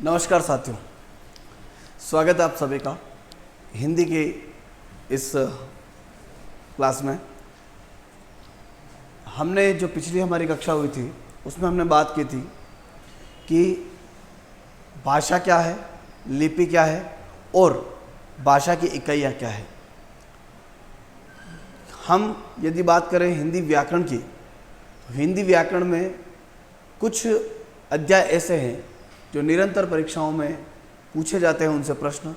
नमस्कार साथियों, स्वागत है आप सभी का हिंदी की इस क्लास में। हमने जो पिछली हमारी कक्षा हुई थी उसमें हमने बात की थी कि भाषा क्या है, लिपि क्या है और भाषा की इकाइयाँ क्या है। हम यदि बात करें हिंदी व्याकरण की, तो हिंदी व्याकरण में कुछ अध्याय ऐसे हैं जो निरंतर परीक्षाओं में पूछे जाते हैं, उनसे प्रश्न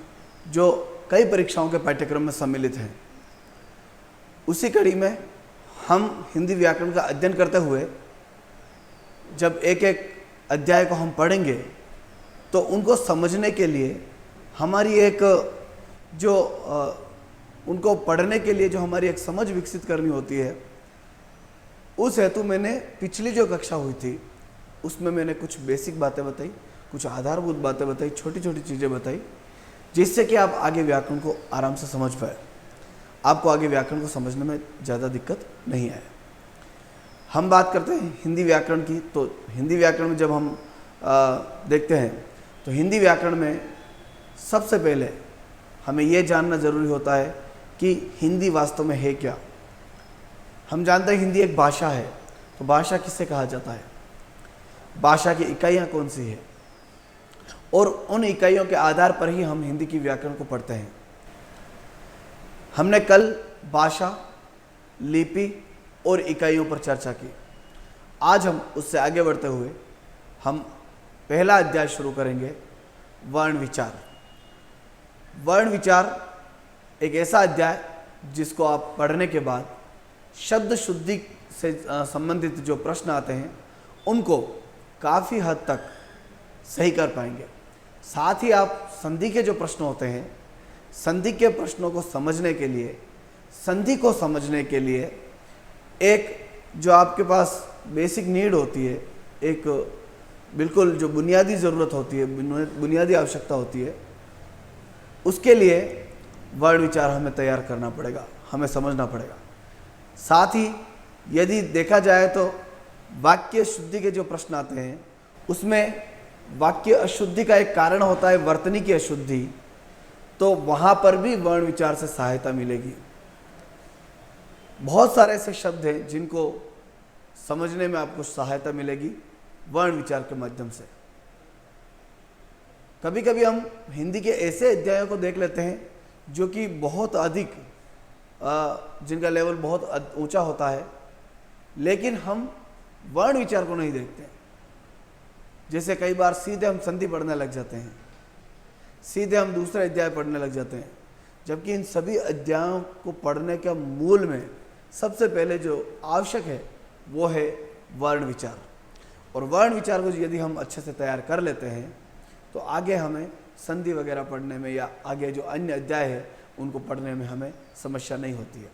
जो कई परीक्षाओं के पाठ्यक्रम में सम्मिलित हैं। उसी कड़ी में हम हिंदी व्याकरण का अध्ययन करते हुए जब एक एक अध्याय को हम पढ़ेंगे तो उनको समझने के लिए हमारी एक जो उनको पढ़ने के लिए जो हमारी एक समझ विकसित करनी होती है, उस हेतु मैंने पिछली जो कक्षा हुई थी उसमें मैंने कुछ बेसिक बातें बताई, कुछ आधारभूत बातें बताई, छोटी छोटी चीज़ें बताई, जिससे कि आप आगे व्याकरण को आराम से समझ पाए, आपको आगे व्याकरण को समझने में ज़्यादा दिक्कत नहीं आए। हम बात करते हैं हिंदी व्याकरण की, तो हिंदी व्याकरण में जब हम देखते हैं तो हिंदी व्याकरण में सबसे पहले हमें यह जानना ज़रूरी होता है कि हिंदी वास्तव में है क्या। हम जानते हैं हिंदी एक भाषा है, तो भाषा किसे कहा जाता है, भाषा की इकाइयाँ कौन सी है, और उन इकाइयों के आधार पर ही हम हिंदी की व्याकरण को पढ़ते हैं। हमने कल भाषा, लिपि और इकाइयों पर चर्चा की। आज हम उससे आगे बढ़ते हुए हम पहला अध्याय शुरू करेंगे, वर्ण विचार। वर्ण विचार एक ऐसा अध्याय जिसको आप पढ़ने के बाद शब्द शुद्धि से संबंधित जो प्रश्न आते हैं उनको काफ़ी हद तक सही कर पाएंगे। साथ ही आप संधि के जो प्रश्न होते हैं, संधि के प्रश्नों को समझने के लिए, संधि को समझने के लिए एक जो आपके पास बेसिक नीड होती है, एक बिल्कुल जो बुनियादी ज़रूरत होती है, बुनियादी आवश्यकता होती है, उसके लिए वर्ण विचार हमें तैयार करना पड़ेगा, हमें समझना पड़ेगा। साथ ही यदि देखा जाए तो वाक्य शुद्धि के जो प्रश्न आते हैं उसमें वाक्य अशुद्धि का एक कारण होता है वर्तनी की अशुद्धि, तो वहाँ पर भी वर्ण विचार से सहायता मिलेगी। बहुत सारे ऐसे शब्द हैं जिनको समझने में आपको सहायता मिलेगी वर्ण विचार के माध्यम से। कभी कभी हम हिंदी के ऐसे अध्यायों को देख लेते हैं जो कि बहुत अधिक जिनका लेवल बहुत ऊंचा होता है, लेकिन हम वर्ण विचार को नहीं देखते। जैसे कई बार सीधे हम संधि पढ़ने लग जाते हैं, सीधे हम दूसरे अध्याय पढ़ने लग जाते हैं, जबकि इन सभी अध्यायों को पढ़ने के मूल में सबसे पहले जो आवश्यक है वो है वर्ण विचार। और वर्ण विचार को यदि हम अच्छे से तैयार कर लेते हैं तो आगे हमें संधि वगैरह पढ़ने में या आगे जो अन्य अध्याय है उनको पढ़ने में हमें समस्या नहीं होती है।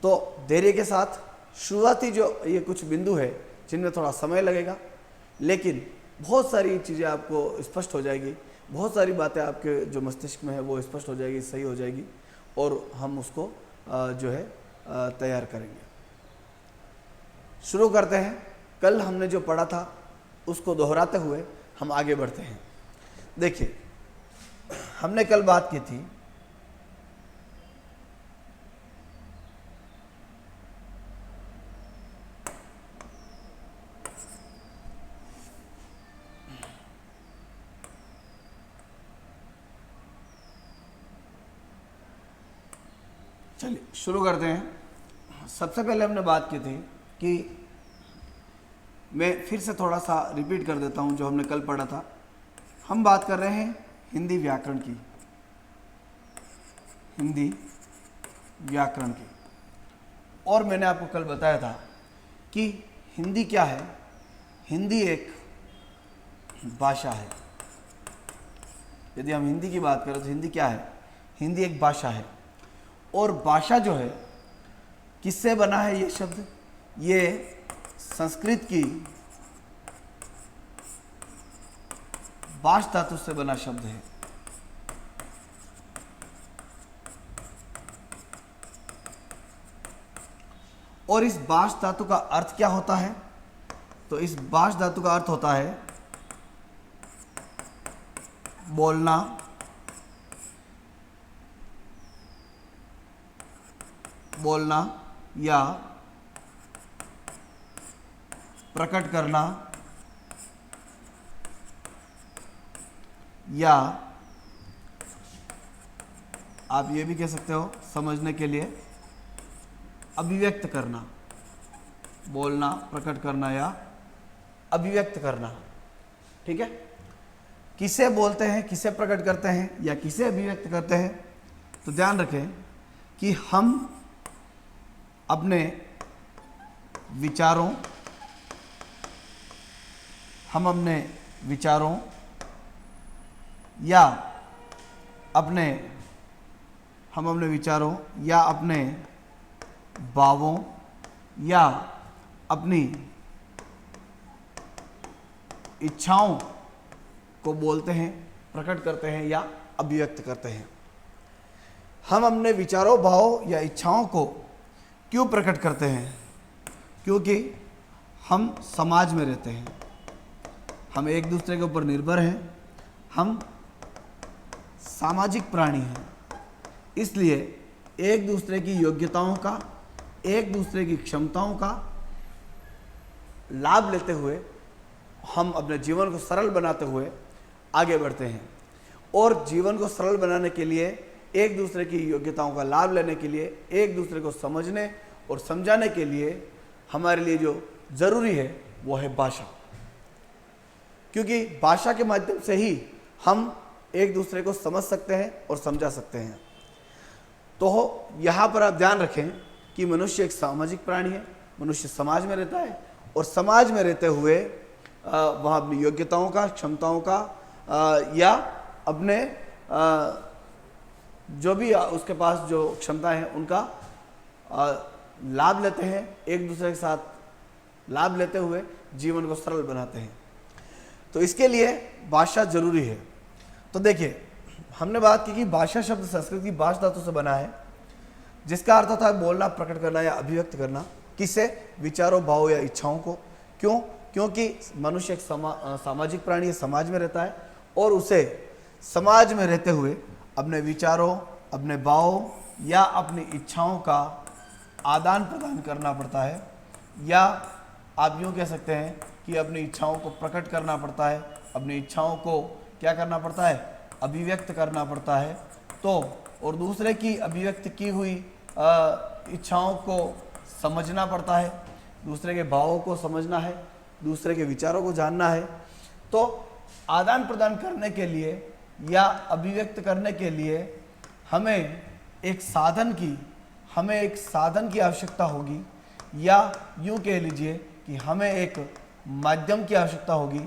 तो धैर्य के साथ शुरुआती जो ये कुछ बिंदु है जिनमें थोड़ा समय लगेगा, लेकिन बहुत सारी चीज़ें आपको स्पष्ट हो जाएगी, बहुत सारी बातें आपके जो मस्तिष्क में है वो स्पष्ट हो जाएगी, सही हो जाएगी, और हम उसको जो है तैयार करेंगे। शुरू करते हैं। कल हमने जो पढ़ा था उसको दोहराते हुए हम आगे बढ़ते हैं। देखिए, हमने कल बात की थी चलिए शुरू करते हैं। सबसे पहले हमने बात की थी कि मैं फिर से थोड़ा सा रिपीट कर देता हूं जो हमने कल पढ़ा था। हम बात कर रहे हैं हिंदी व्याकरण की, हिंदी व्याकरण की। और मैंने आपको कल बताया था कि हिंदी क्या है। हिंदी एक भाषा है। यदि हम हिंदी की बात करें तो हिंदी क्या है, हिंदी एक भाषा है। और भाषा जो है किससे बना है ये शब्द, ये संस्कृत की भाष धातु से बना शब्द है। और इस भाष धातु का अर्थ क्या होता है, तो इस भाष धातु का अर्थ होता है बोलना, बोलना या प्रकट करना या आप ये भी कह सकते हो समझने के लिए अभिव्यक्त करना, बोलना, प्रकट करना या अभिव्यक्त करना। ठीक है, किसे बोलते हैं, किसे प्रकट करते हैं या किसे अभिव्यक्त करते हैं, तो ध्यान रखें कि हम अपने विचारों या अपने भावों या अपनी इच्छाओं को बोलते हैं, प्रकट करते हैं या अभिव्यक्त करते हैं। हम अपने विचारों, भावों या इच्छाओं को क्यों प्रकट करते हैं? क्योंकि हम समाज में रहते हैं, हम एक दूसरे के ऊपर निर्भर हैं, हम सामाजिक प्राणी हैं, इसलिए एक दूसरे की योग्यताओं का, एक दूसरे की क्षमताओं का लाभ लेते हुए हम अपने जीवन को सरल बनाते हुए आगे बढ़ते हैं। और जीवन को सरल बनाने के लिए, एक दूसरे की योग्यताओं का लाभ लेने के लिए, एक दूसरे को समझने और समझाने के लिए हमारे लिए जो ज़रूरी है वो है भाषा। क्योंकि भाषा के माध्यम से ही हम एक दूसरे को समझ सकते हैं और समझा सकते हैं। तो यहाँ पर आप ध्यान रखें कि मनुष्य एक सामाजिक प्राणी है, मनुष्य समाज में रहता है और समाज में रहते हुए वह अपनी योग्यताओं का, क्षमताओं का या अपने जो भी उसके पास जो क्षमता है उनका लाभ लेते हैं, एक दूसरे के साथ लाभ लेते हुए जीवन को सरल बनाते हैं। तो इसके लिए भाषा जरूरी है। तो देखिए, हमने बात की कि भाषा शब्द संस्कृत की भाष धातु से बना है, जिसका अर्थ होता है बोलना, प्रकट करना या अभिव्यक्त करना। किसे? विचारों, भावों या इच्छाओं को। क्यों? क्योंकि मनुष्य एक सामाजिक प्राणी है, समाज में रहता है और उसे समाज में रहते हुए अपने विचारों, अपने भावों या अपनी इच्छाओं का आदान प्रदान करना पड़ता है, या आप यूँ कह सकते हैं कि अपनी इच्छाओं को प्रकट करना पड़ता है, अपनी इच्छाओं को क्या करना पड़ता है? अभिव्यक्त करना पड़ता है। तो और दूसरे की अभिव्यक्त की हुई इच्छाओं को समझना पड़ता है, दूसरे के भावों को समझना है, दूसरे के विचारों को जानना है। तो आदान प्रदान करने के लिए या अभिव्यक्त करने के लिए हमें एक साधन की आवश्यकता होगी, या यूँ कह लीजिए कि हमें एक माध्यम की आवश्यकता होगी,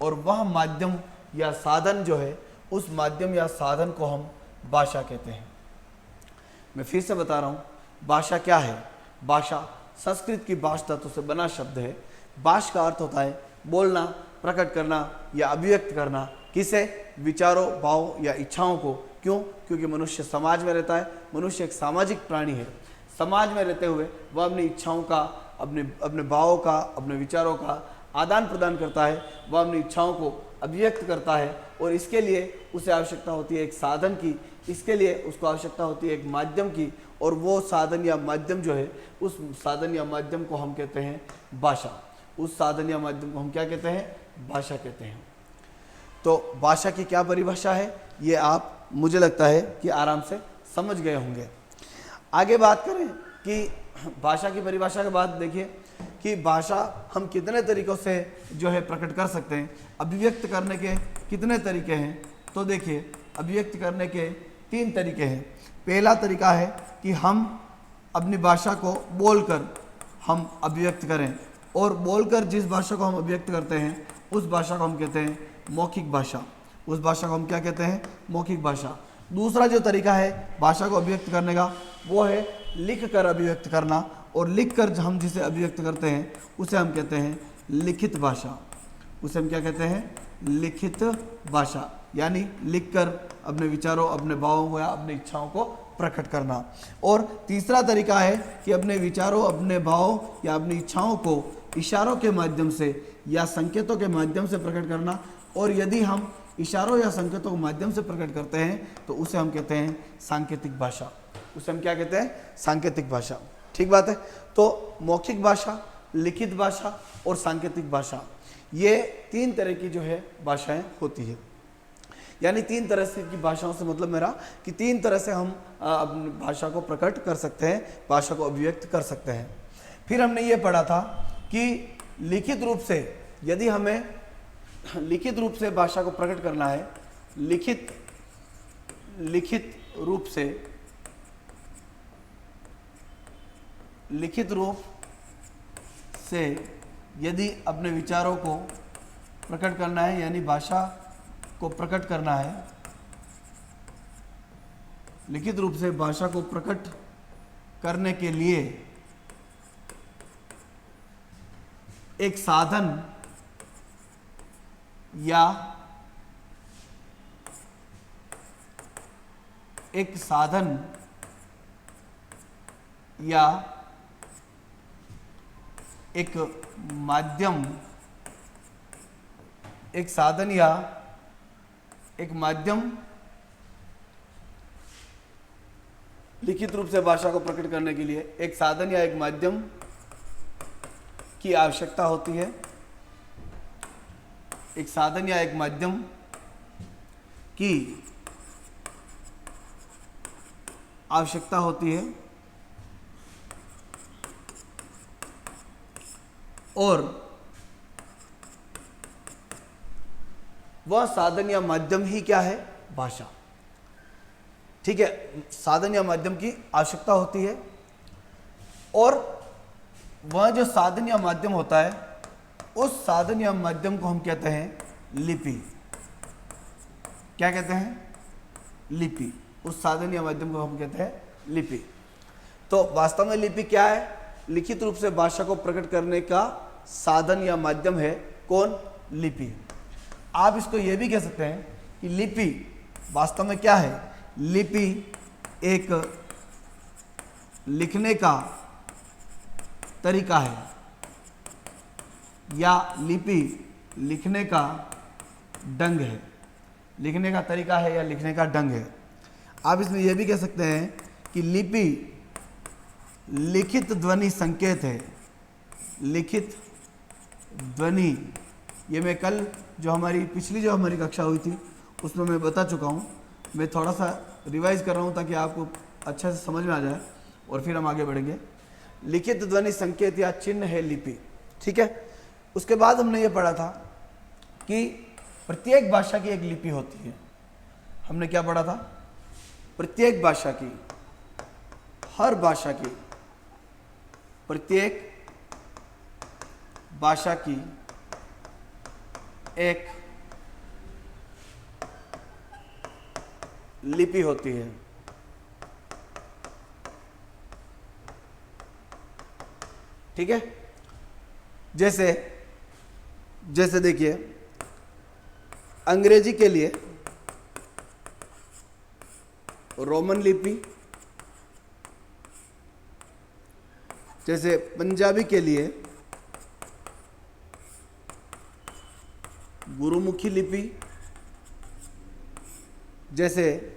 और वह माध्यम या साधन जो है, उस माध्यम या साधन को हम भाषा कहते हैं। मैं फिर से बता रहा हूँ, भाषा क्या है? भाषा संस्कृत की भाष धातु से बना शब्द है। भाष का अर्थ होता है बोलना, प्रकट करना या अभिव्यक्त करना। किसे? विचारों, भावों या इच्छाओं को। क्यों? क्योंकि मनुष्य समाज में रहता है, मनुष्य एक सामाजिक प्राणी है। समाज में रहते हुए वह अपनी इच्छाओं का, अपने भावों का, अपने विचारों का आदान प्रदान करता है, वह अपनी इच्छाओं को अभिव्यक्त करता है, और इसके लिए उसे आवश्यकता होती है एक साधन की, इसके लिए उसको आवश्यकता होती है एक माध्यम की, और वो साधन या माध्यम जो है, उस साधन या माध्यम को हम कहते हैं भाषा। उस साधन या माध्यम को हम क्या कहते हैं? भाषा कहते हैं। तो भाषा की क्या परिभाषा है, ये आप, मुझे लगता है कि आराम से समझ गए होंगे। आगे बात करें कि भाषा की परिभाषा के बाद देखिए कि भाषा हम कितने तरीक़ों से जो है प्रकट कर सकते हैं, अभिव्यक्त करने के कितने तरीके हैं। तो देखिए, अभिव्यक्त करने के 3 तरीके हैं। पहला तरीका है कि हम अपनी भाषा को बोलकर हम अभिव्यक्त करें, और बोलकर जिस भाषा को हम अभिव्यक्त करते हैं उस भाषा को हम कहते हैं मौखिक भाषा। उस भाषा को हम क्या कहते हैं? मौखिक भाषा। दूसरा जो तरीका है भाषा को अभिव्यक्त करने का, वो है लिख कर अभिव्यक्त करना, और लिख कर हम जिसे अभिव्यक्त करते हैं उसे हम कहते हैं लिखित भाषा। उसे हम क्या कहते हैं? लिखित भाषा, यानी लिखकर अपने विचारों, अपने भावों या अपनी इच्छाओं को प्रकट करना। और तीसरा तरीका है कि अपने विचारों, अपने भावों या अपनी इच्छाओं को इशारों के माध्यम से या संकेतों के माध्यम से प्रकट करना, और यदि हम इशारों या संकेतों के माध्यम से प्रकट करते हैं तो उसे हम कहते हैं सांकेतिक भाषा। उसे हम क्या कहते हैं? सांकेतिक भाषा। ठीक बात है। तो मौखिक भाषा, लिखित भाषा और सांकेतिक भाषा, ये 3 तरह की जो है भाषाएं होती है। यानी 3 तरह से की भाषाओं से मतलब मेरा कि 3 तरह से हम अपनी भाषा को प्रकट कर सकते हैं, भाषा को अभिव्यक्त कर सकते हैं। फिर हमने ये पढ़ा था कि लिखित रूप से, यदि हमें लिखित रूप से भाषा को प्रकट करना है, लिखित रूप से यदि अपने विचारों को प्रकट करना है, यानी भाषा को प्रकट करना है, लिखित रूप से भाषा को प्रकट करने के लिए एक साधन या एक साधन लिखित रूप से भाषा को प्रकट करने के लिए एक साधन या एक माध्यम की आवश्यकता होती है। एक साधन या एक माध्यम की आवश्यकता होती है और वह साधन या माध्यम ही क्या है? भाषा। ठीक है, साधन या माध्यम की आवश्यकता होती है और वह जो साधन या माध्यम होता है, उस साधन या माध्यम को हम कहते हैं लिपि। क्या कहते हैं? लिपि। उस साधन या माध्यम को हम कहते हैं लिपि। तो वास्तव में लिपि क्या है? लिखित रूप से भाषा को प्रकट करने का साधन या माध्यम है कौन? लिपि। आप इसको यह भी कह सकते हैं कि लिपि वास्तव में क्या है? लिपि एक लिखने का तरीका है, या लिपि लिखने का ढंग है। लिखने का तरीका है या लिखने का ढंग है। आप इसमें यह भी कह सकते हैं कि लिपि लिखित ध्वनि संकेत है। लिखित ध्वनि, ये मैं कल जो हमारी पिछली जो हमारी कक्षा हुई थी उसमें मैं बता चुका हूँ। मैं थोड़ा सा रिवाइज कर रहा हूँ ताकि आपको अच्छे से समझ में आ जाए और फिर हम आगे बढ़ेंगे। लिखित ध्वनि संकेत या चिन्ह है लिपि। ठीक है। उसके बाद हमने ये पढ़ा था कि प्रत्येक भाषा की एक लिपि होती है। हमने क्या पढ़ा था? प्रत्येक भाषा की, हर भाषा की, प्रत्येक भाषा की एक लिपि होती है। ठीक है। जैसे देखिए, अंग्रेजी के लिए रोमन लिपि, जैसे पंजाबी के लिए गुरुमुखी लिपि, जैसे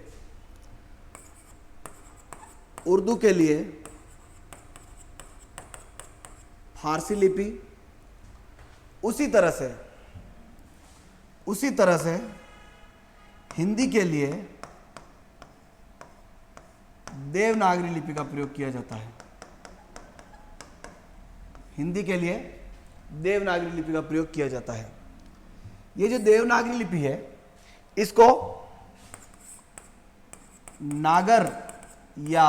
उर्दू के लिए फारसी लिपि, उसी तरह से हिंदी के लिए देवनागरी लिपि का प्रयोग किया जाता है। हिंदी के लिए देवनागरी लिपि का प्रयोग किया जाता है। ये जो देवनागरी लिपि है, इसको नागर या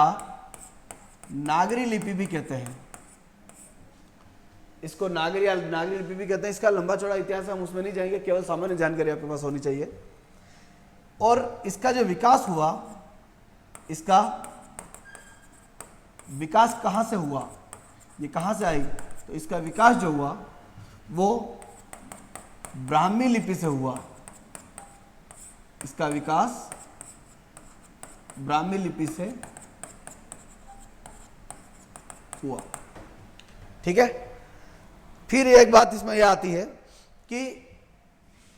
नागरी लिपि भी कहते हैं। इसको नागर या नागरी लिपि भी कहते हैं। इसका लंबा चौड़ा इतिहास हम उसमें नहीं जाएंगे, केवल सामान्य जानकारी आपके पास होनी चाहिए। और इसका जो विकास हुआ, इसका विकास कहाँ से हुआ, ये कहाँ से आई? तो इसका विकास जो हुआ वो ब्राह्मी लिपि से हुआ। इसका विकास ब्राह्मी लिपि से हुआ। ठीक है। फिर एक बात इसमें यह आती है कि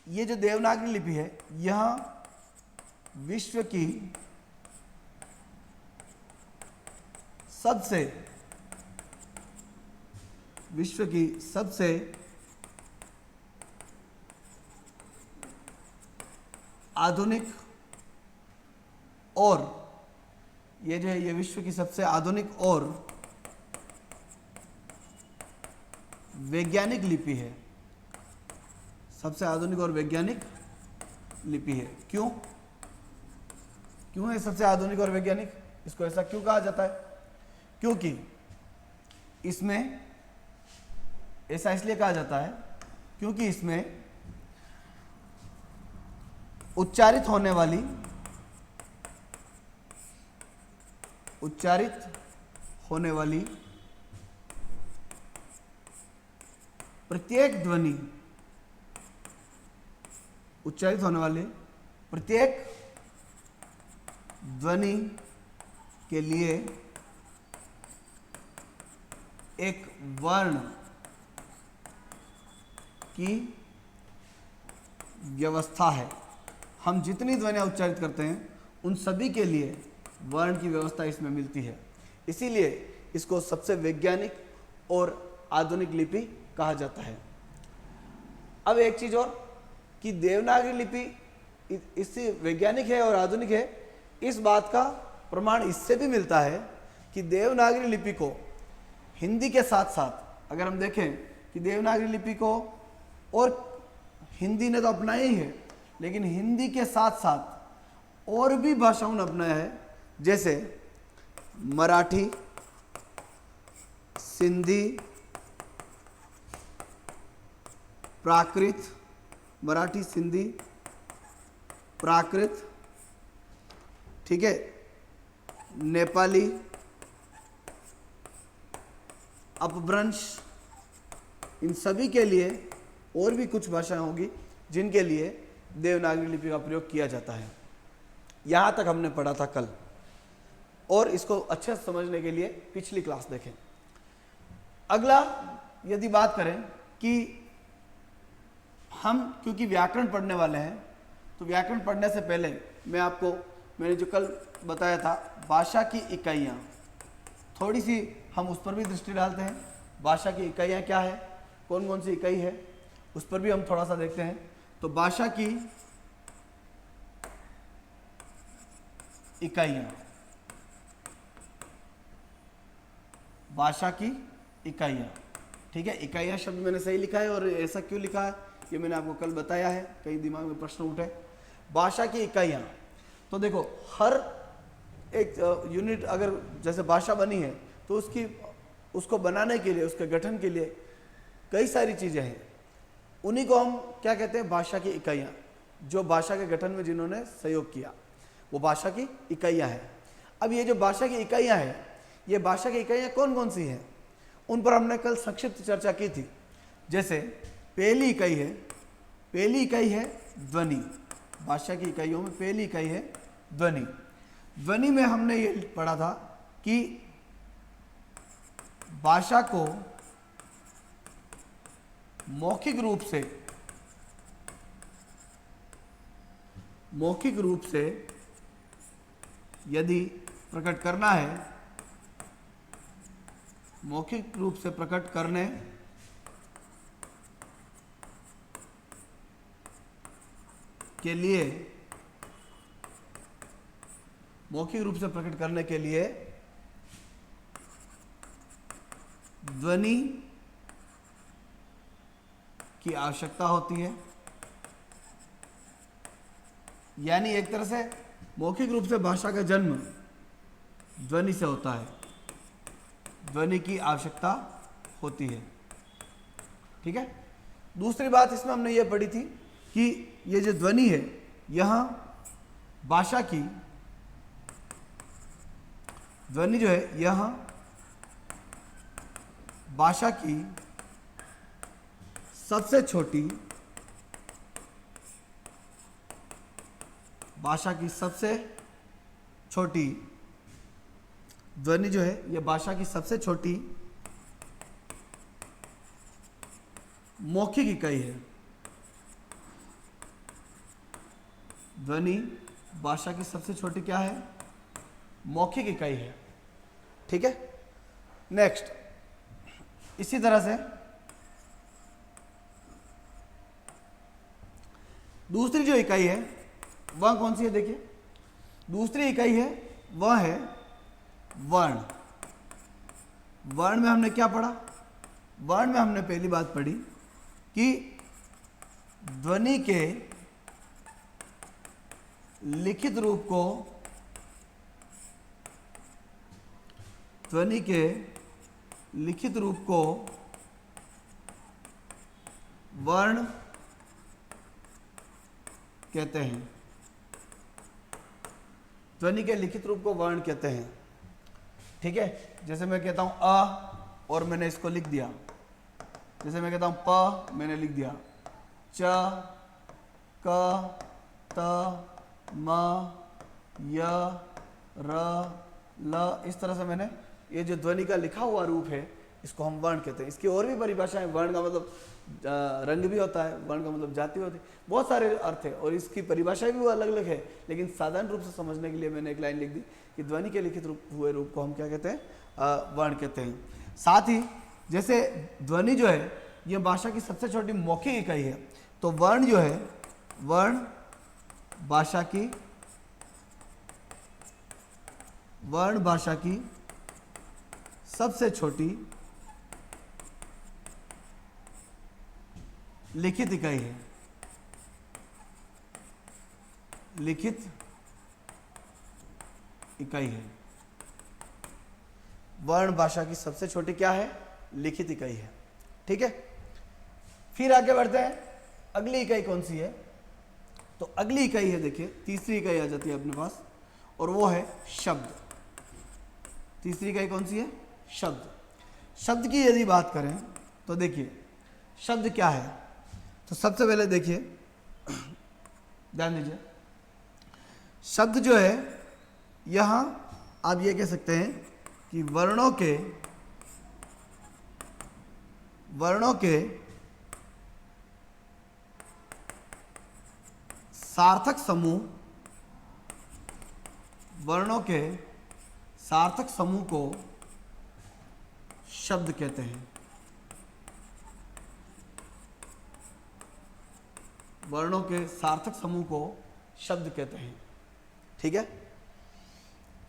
ये जो देवनागरी लिपि है यह विश्व की सबसे आधुनिक और ये जो है ये विश्व की सबसे आधुनिक और वैज्ञानिक लिपि है। सबसे आधुनिक और वैज्ञानिक लिपि है। क्यों है सबसे आधुनिक और वैज्ञानिक? इसको ऐसा क्यों कहा जाता है? क्योंकि इसमें ऐसा इसलिए कहा जाता है क्योंकि इसमें उच्चारित होने वाली प्रत्येक ध्वनि के लिए एक वर्ण की व्यवस्था है। हम जितनी ध्वनियाँ उच्चारित करते हैं उन सभी के लिए वर्ण की व्यवस्था इसमें मिलती है। इसीलिए इसको सबसे वैज्ञानिक और आधुनिक लिपि कहा जाता है। अब एक चीज़ और कि देवनागरी लिपि इससे वैज्ञानिक है और आधुनिक है, इस बात का प्रमाण इससे भी मिलता है कि देवनागरी लिपि को हिंदी के साथ साथ अगर हम देखें कि देवनागरी लिपि को और हिंदी ने तो अपनाया ही है, लेकिन हिंदी के साथ साथ और भी भाषाओं ने अपनाया है, जैसे मराठी, सिंधी, प्राकृत, ठीक है, नेपाली, अपभ्रंश, इन सभी के लिए और भी कुछ भाषाएं होंगी जिनके लिए देवनागरी लिपि का प्रयोग किया जाता है। यहाँ तक हमने पढ़ा था कल, और इसको अच्छे से समझने के लिए पिछली क्लास देखें। अगला यदि बात करें कि हम क्योंकि व्याकरण पढ़ने वाले हैं, तो व्याकरण पढ़ने से पहले मैंने जो कल बताया था भाषा की इकाइयाँ, थोड़ी सी हम उस पर भी दृष्टि डालते हैं। भाषा की इकाइयाँ क्या है, कौन कौन सी इकाई है, उस पर भी हम थोड़ा सा देखते हैं। तो भाषा की इकाइयाँ, ठीक है। इकाइयाँ शब्द मैंने सही लिखा है, और ऐसा क्यों लिखा है ये मैंने आपको कल बताया है, कई दिमाग में प्रश्न उठे। भाषा की इकाइयाँ, तो देखो हर एक यूनिट अगर जैसे भाषा बनी है तो उसको बनाने के लिए, उसके गठन के लिए कई सारी चीज़ें हैं। उन्हीं को हम क्या कहते हैं, भाषा की इकाइयाँ। जो भाषा के गठन में जिन्होंने सहयोग किया वो भाषा की इकाइयाँ हैं। अब ये जो भाषा की इकाइयाँ हैं, ये भाषा की इकाइयाँ कौन कौन सी हैं, उन पर हमने कल संक्षिप्त चर्चा की थी। जैसे पहली इकाई है ध्वनि। भाषा की इकाइयों में पहली इकाई है ध्वनि। ध्वनि में हमने ये पढ़ा था कि भाषा को मौखिक रूप से यदि प्रकट करना है, मौखिक रूप से प्रकट करने के लिए, ध्वनि की आवश्यकता होती है। यानी एक तरह से मौखिक रूप से भाषा का जन्म ध्वनि से होता है, ध्वनि की आवश्यकता होती है, ठीक है। दूसरी बात इसमें हमने ये पढ़ी थी कि ये जो ध्वनि है, यहाँ भाषा की ध्वनि जो है, यहाँ भाषा की सबसे छोटी ध्वनि जो है, यह भाषा की सबसे छोटी मौखिक इकाई है। ध्वनि भाषा की सबसे छोटी क्या है? मौखिक इकाई है। ठीक है। नेक्स्ट, इसी तरह से दूसरी जो इकाई है वह कौन सी है? देखिए, दूसरी इकाई है वह है वर्ण। वर्ण में हमने क्या पढ़ा? वर्ण में हमने पहली बात पढ़ी कि ध्वनि के लिखित रूप को, ध्वनि के लिखित रूप को वर्ण कहते हैं। ध्वनि के लिखित रूप को वर्ण कहते हैं। ठीक है। जैसे मैं कहता हूं अ और मैंने इसको लिख दिया, जैसे मैं कहता हूं प, मैंने लिख दिया च, क, त, म, य, र, ल, इस तरह से मैंने ये जो ध्वनि का लिखा हुआ रूप है इसको हम वर्ण कहते हैं। इसकी और भी परिभाषाएं, वर्ण का मतलब रंग भी होता है, वर्ण का मतलब जाति होती है, बहुत सारे अर्थ है और इसकी परिभाषाएं भी वो अलग अलग है, लेकिन साधारण रूप से समझने के लिए मैंने एक लाइन लिख दी कि ध्वनि के लिखित हुए रूप को हम क्या कहते हैं? वर्ण कहते हैं। साथ ही जैसे ध्वनि जो है ये भाषा की सबसे छोटी मौखिक इकाई है, तो वर्ण जो है, वर्ण भाषा की सबसे छोटी लिखित इकाई है। लिखित इकाई है। वर्ण भाषा की सबसे छोटी क्या है? लिखित इकाई है। ठीक है। फिर आगे बढ़ते हैं, अगली इकाई कौन सी है? तो अगली इकाई है, देखिए तीसरी इकाई आ जाती है अपने पास, और वो है शब्द। तीसरी इकाई कौन सी है? शब्द। शब्द की यदि बात करें तो देखिए शब्द क्या है, तो सबसे पहले देखिए, ध्यान दीजिए, शब्द जो है यहां आप ये कह सकते हैं कि वर्णों के सार्थक समूह, वर्णों के सार्थक समूह को शब्द कहते हैं। वर्णों के सार्थक समूह को शब्द कहते हैं। ठीक है।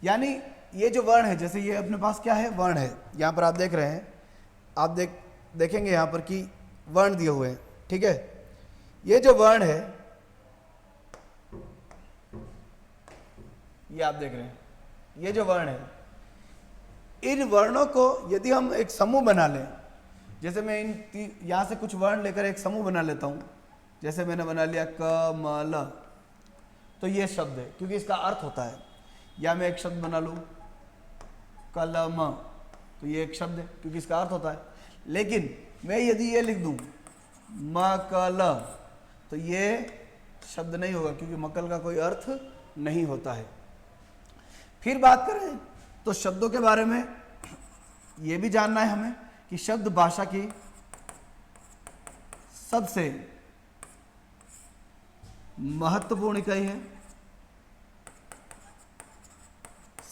यानी ये जो वर्ण है, जैसे ये अपने पास क्या है? वर्ण है। यहां पर आप देख रहे हैं, आप देखेंगे यहां पर कि वर्ण दिए हुए हैं। ठीक है। ये जो वर्ण है, ये आप देख रहे हैं, ये जो वर्ण है, इन वर्णों को यदि हम एक समूह बना लें, जैसे मैं यहां से कुछ वर्ण लेकर एक समूह बना लेता हूं, जैसे मैंने बना लिया क, म, ल, तो ये शब्द है क्योंकि इसका अर्थ होता है। या मैं एक शब्द बना लूं कलम, तो ये एक शब्द है क्योंकि इसका अर्थ होता है। लेकिन मैं यदि ये लिख दूं मकल, तो ये शब्द नहीं होगा क्योंकि मकल का कोई अर्थ नहीं होता है। फिर बात करें तो शब्दों के बारे में ये भी जानना है हमें कि शब्द भाषा की सबसे महत्वपूर्ण इकाई है।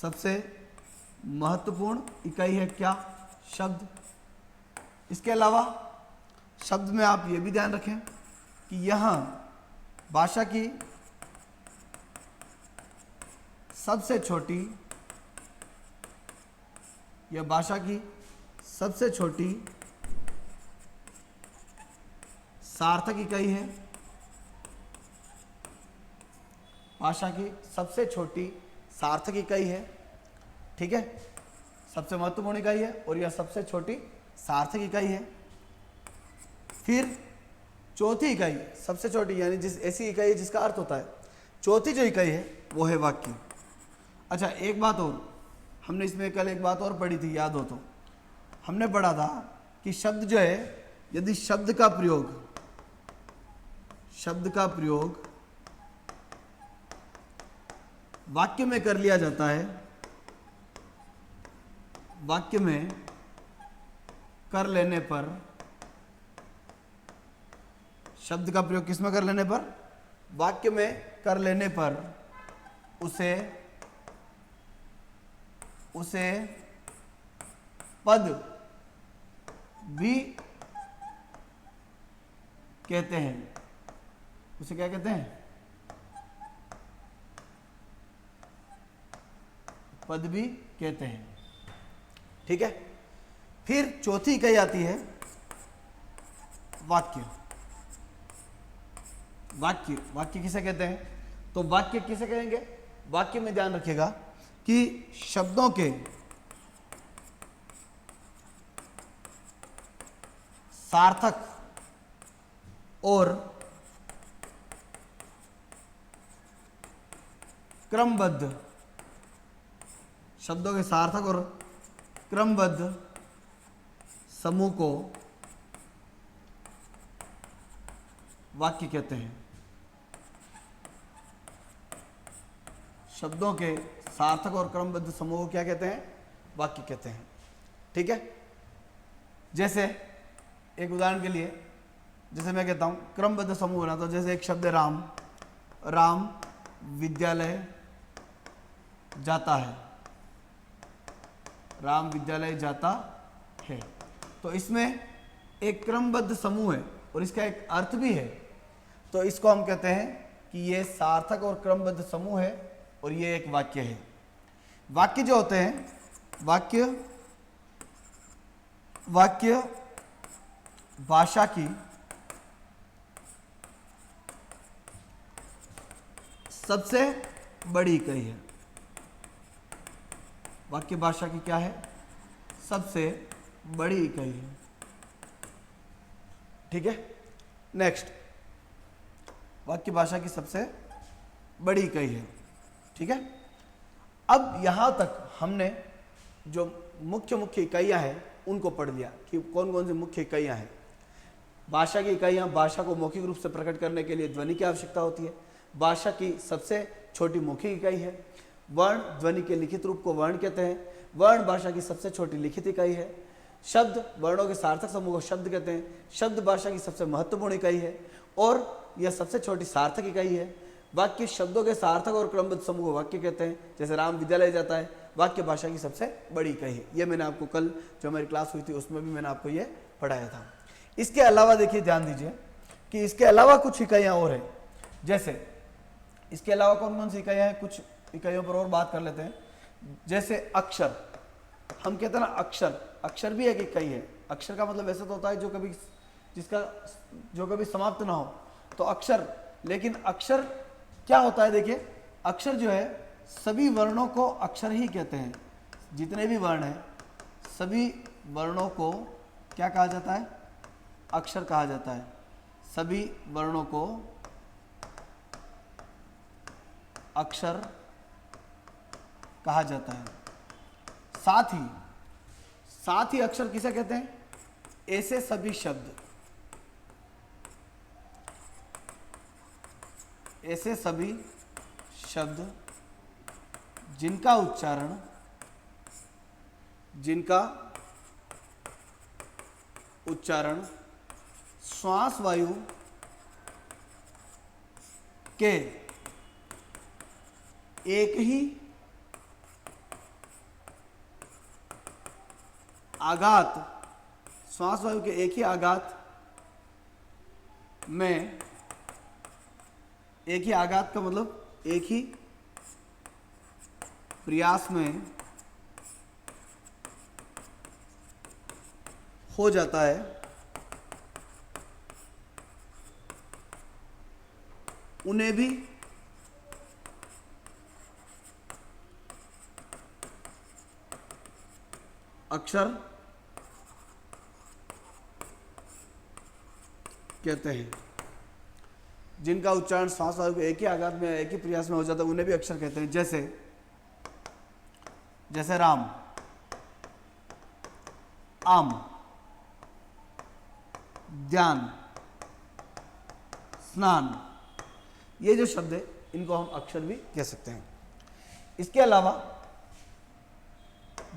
सबसे महत्वपूर्ण इकाई है क्या? शब्द। इसके अलावा शब्द में आप ये भी ध्यान रखें कि यहां भाषा की सबसे छोटी, यह भाषा की सबसे छोटी सार्थक इकाई है। भाषा की सबसे छोटी सार्थक इकाई है। ठीक है। सबसे महत्वपूर्ण इकाई है और यह सबसे छोटी सार्थक इकाई है। फिर चौथी इकाई सबसे छोटी, यानी जिस ऐसी इकाई है जिसका अर्थ होता है। चौथी जो इकाई है वो है वाक्य। अच्छा, एक बात और, हमने इसमें कल एक बात और पढ़ी थी, याद हो तो, हमने पढ़ा था कि शब्द जो है, यदि शब्द का प्रयोग वाक्य में कर लिया जाता है, वाक्य में कर लेने पर, शब्द का प्रयोग किस में कर लेने पर? वाक्य में कर लेने पर उसे पद भी कहते हैं। उसे क्या कहते हैं? पद भी कहते हैं। ठीक है। फिर चौथी इकाई आती है वाक्य। वाक्य किसे कहते हैं? तो वाक्य किसे कहेंगे? वाक्य में ध्यान रखिएगा कि शब्दों के सार्थक और क्रमबद्ध, शब्दों के सार्थक और क्रमबद्ध समूह को वाक्य कहते हैं। शब्दों के सार्थक और क्रमबद्ध समूह को क्या कहते हैं? वाक्य कहते हैं। ठीक है। जैसे एक उदाहरण के लिए, जैसे मैं कहता हूं क्रमबद्ध समूह बना, तो जैसे एक शब्द है राम। राम विद्यालय जाता है। राम विद्यालय जाता है। तो इसमें एक क्रमबद्ध समूह है और इसका एक अर्थ भी है। तो इसको हम कहते हैं कि ये सार्थक और क्रमबद्ध समूह है और ये एक वाक्य है। वाक्य जो होते हैं, वाक्य भाषा की सबसे बड़ी इकाई है। वाक्य भाषा की क्या है? सबसे बड़ी इकाई है। ठीक है। नेक्स्ट, वाक्य भाषा की सबसे बड़ी इकाई है। ठीक है। अब यहां तक हमने जो मुख्य इकाइयां हैं उनको पढ़ लिया कि कौन कौन सी मुख्य इकाइयां हैं। भाषा की इकाइयां, भाषा को मौखिक रूप से प्रकट करने के लिए ध्वनि की आवश्यकता होती है। भाषा की सबसे छोटी मौखिक इकाई है। वर्ण ध्वनि के लिखित रूप को वर्ण कहते हैं। वर्ण भाषा की सबसे छोटी लिखित इकाई है। शब्द वर्णों के सार्थक समूह को शब्द कहते हैं। शब्द भाषा की सबसे महत्वपूर्ण इकाई है और यह सबसे छोटी सार्थक इकाई है। वाक्य शब्दों के सार्थक और क्रमबद्ध समूह को वाक्य कहते हैं। जैसे राम विद्यालय जाता है, वाक्य भाषा की सबसे बड़ी इकाई है। ये मैंने आपको कल जो हमारी क्लास हुई थी उसमें भी मैंने आपको ये पढ़ाया था। इसके अलावा देखिए, ध्यान दीजिए कि इसके अलावा कुछ इकाइयाँ और हैं। जैसे इसके अलावा कौन कौन सी इकाइयाँ हैं, कुछ इकाइयों पर और बात कर लेते हैं। जैसे अक्षर, हम कहते हैं ना अक्षर भी एक इकाई है। अक्षर का मतलब ऐसा तो होता है जो कभी समाप्त ना हो, तो अक्षर। लेकिन अक्षर क्या होता है? देखिए, अक्षर जो है सभी वर्णों को अक्षर ही कहते हैं। जितने भी वर्ण हैं सभी वर्णों को क्या कहा जाता है? अक्षर कहा जाता है। सभी वर्णों को अक्षर कहा जाता है। साथ ही अक्षर किसे कहते हैं? ऐसे सभी शब्द जिनका उच्चारण श्वास वायु के एक ही आघात, श्वास वायु के एक ही आघात में, एक ही आघात का मतलब एक ही प्रयास में हो जाता है, उन्हें भी अक्षर कहते हैं। जिनका उच्चारण श्वास वायु के एक ही आघात में, एक ही प्रयास में हो जाता है, उन्हें भी अक्षर कहते हैं। जैसे राम, आम, ध्यान, स्नान, ये जो शब्द है इनको हम अक्षर भी कह सकते हैं। इसके अलावा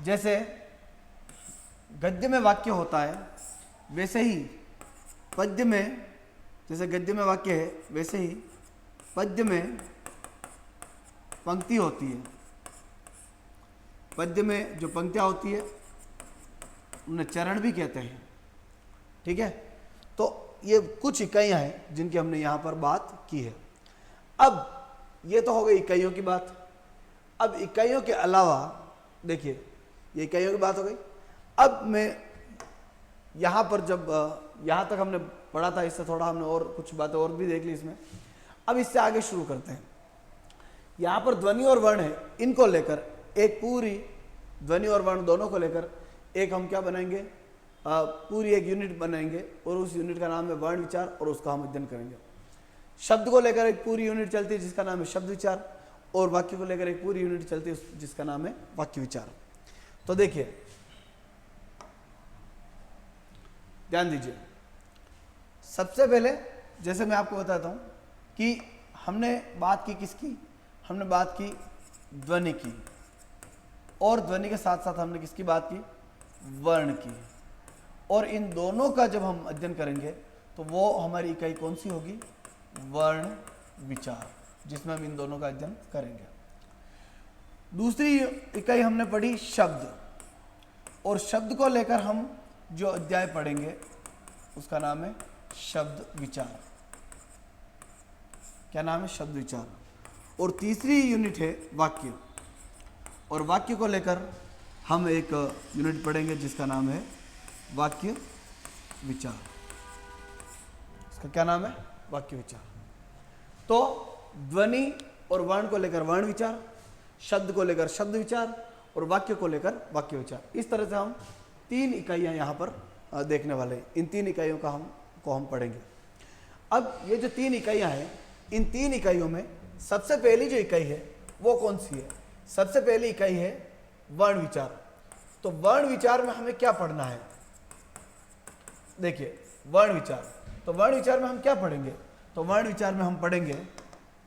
जैसे गद्य में वाक्य होता है वैसे ही पद्य में, जैसे गद्य में वाक्य है वैसे ही पद्य में पंक्ति होती है, पद्य में जो पंक्तियाँ होती है उन्हें चरण भी कहते हैं। ठीक है, तो ये कुछ इकाइयाँ हैं जिनकी हमने यहाँ पर बात की है। अब ये तो हो गई इकाइयों की बात। अब इकाइयों के अलावा देखिए, ये इकाइयों की बात हो गई। अब मैं यहाँ पर जब यहाँ तक हमने पढ़ा था, इससे थोड़ा हमने और कुछ बातें और भी देख ली इसमें। अब इससे आगे शुरू करते हैं। यहाँ पर ध्वनि और वर्ण है, इनको लेकर एक पूरी, ध्वनि और वर्ण दोनों को लेकर एक हम क्या बनाएंगे, पूरी एक यूनिट बनाएंगे और उस यूनिट का नाम है वर्ण विचार और उसका हम अध्ययन करेंगे। शब्द को लेकर एक पूरी यूनिट चलती है जिसका नाम है शब्द विचार, और वाक्य को लेकर एक पूरी यूनिट चलती है जिसका नाम है वाक्य विचार। तो देखिए, ध्यान दीजिए, सबसे पहले जैसे मैं आपको बताता हूं कि हमने बात की किसकी, हमने बात की ध्वनि की, और ध्वनि के साथ साथ हमने किसकी बात की, वर्ण की। और इन दोनों का जब हम अध्ययन करेंगे तो वो हमारी इकाई कौन सी होगी, वर्ण विचार, जिसमें हम इन दोनों का अध्ययन करेंगे। दूसरी इकाई हमने पढ़ी शब्द, और शब्द को लेकर हम जो अध्याय पढ़ेंगे उसका नाम है शब्द विचार। क्या नाम है, शब्द विचार। और तीसरी यूनिट है वाक्य, और वाक्य को लेकर हम एक यूनिट पढ़ेंगे जिसका नाम है वाक्य विचार। इसका क्या नाम है, वाक्य विचार। तो ध्वनि और वर्ण को लेकर वर्ण विचार, शब्द को लेकर शब्द विचार, और वाक्य को लेकर वाक्य विचार। इस तरह से हम 3 इकाइयां यहाँ पर देखने वाले हैं। इन 3 इकाइयों का हम पढ़ेंगे। अब ये जो 3 इकाइयां हैं, इन 3 इकाइयों में सबसे पहली जो इकाई है वो कौन सी है, सबसे पहली इकाई है वर्ण विचार। तो वर्ण विचार में हमें क्या पढ़ना है, देखिए वर्ण विचार। तो वर्ण विचार में हम क्या पढ़ेंगे, तो वर्ण विचार में हम पढ़ेंगे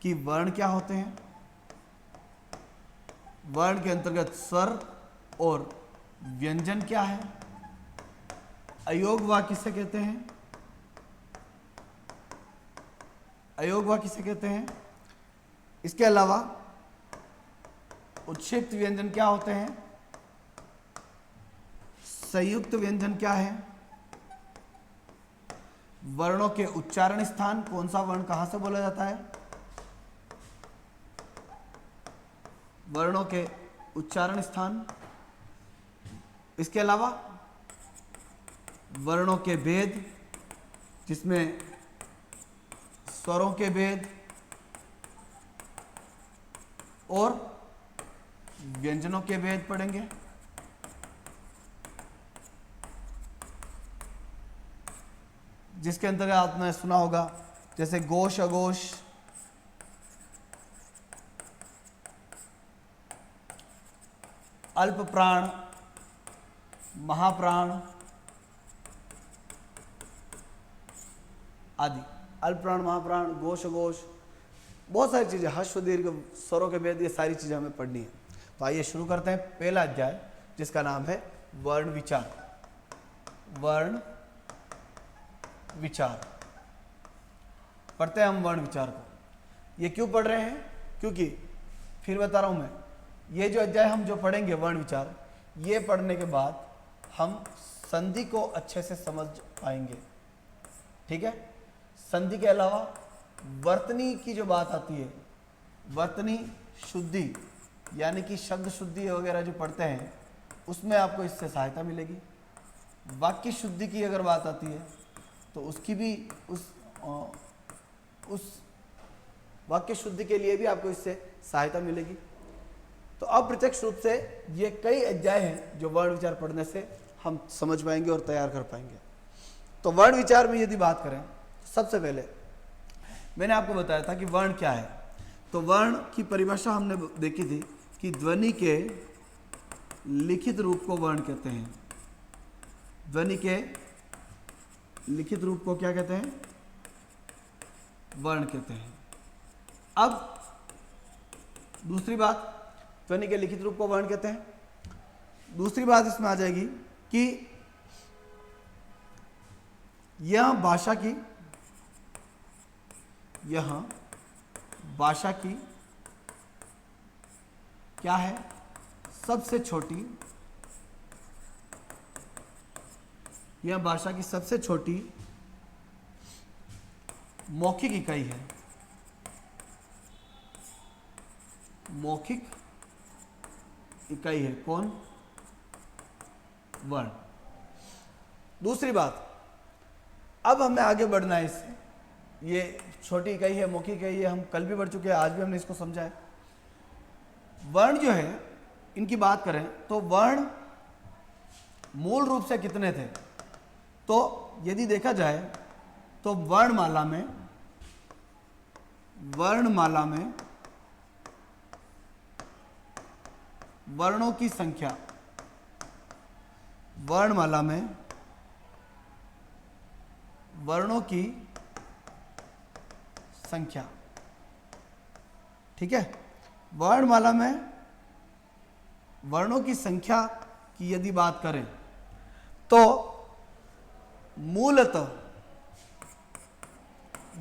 कि वर्ण क्या होते हैं, वर्ण के अंतर्गत स्वर और व्यंजन क्या है, अयोगवा किसे कहते हैं, अयोगवा किसे कहते हैं, इसके अलावा उत्क्षिप्त व्यंजन क्या होते हैं, संयुक्त व्यंजन क्या है, वर्णों के उच्चारण स्थान, कौन सा वर्ण कहां से बोला जाता है, वर्णों के उच्चारण स्थान, इसके अलावा वर्णों के भेद जिसमें स्वरों के भेद और व्यंजनों के भेद पढ़ेंगे। जिसके अंतर्गत आपने सुना होगा जैसे घोष अघोष, अल्प प्राण, महाप्राण आदि। अल्प प्राण, महाप्राण, घोष अघोष, बहुत सारी चीजें, ह्रस्व दीर्घ, स्वरों के भेद, ये सारी चीजें हमें पढ़नी है। तो आइए शुरू करते हैं पहला अध्याय जिसका नाम है वर्ण विचार। वर्ण विचार पढ़ते हैं हम वर्ण विचार को। ये क्यों पढ़ रहे हैं, क्योंकि फिर बता रहा हूं मैं, ये जो अध्याय हम जो पढ़ेंगे वर्ण विचार, ये पढ़ने के बाद हम संधि को अच्छे से समझ पाएंगे। ठीक है, संधि के अलावा वर्तनी की जो बात आती है, वर्तनी शुद्धि यानी कि शब्द शुद्धि वगैरह जो पढ़ते हैं उसमें आपको इससे सहायता मिलेगी। वाक्य शुद्धि की अगर बात आती है तो उसकी भी उस वाक्य शुद्धि के लिए भी आपको इससे सहायता मिलेगी। तो अप्रत्यक्ष रूप से ये कई अध्याय हैं जो वर्ण विचार पढ़ने से हम समझ पाएंगे और तैयार कर पाएंगे। तो वर्ण विचार में यदि बात करें, सबसे पहले मैंने आपको बताया था कि वर्ण क्या है। तो वर्ण की परिभाषा हमने देखी थी कि ध्वनि के लिखित रूप को वर्ण कहते हैं। ध्वनि के लिखित रूप को क्या कहते हैं, वर्ण कहते हैं। अब दूसरी बात, ध्वनि के लिखित रूप को वर्ण कहते हैं। दूसरी बात इसमें आ जाएगी कि यह भाषा की क्या है? सबसे छोटी, यह भाषा की सबसे छोटी मौखिक इकाई है। मौखिक इकाई है कौन? वर्ण। दूसरी बात, अब हमें आगे बढ़ना है इससे। ये छोटी इकाई है, मौखिक इकाई है, हम कल भी बढ़ चुके हैं, आज भी हमने इसको समझा है। वर्ण जो है, इनकी बात करें तो वर्ण मूल रूप से कितने थे? तो यदि देखा जाए तो वर्णमाला में वर्णों की संख्या, वर्णमाला में वर्णों की संख्या, ठीक है। वर्णमाला में वर्णों की संख्या की यदि बात करें तो मूलतः,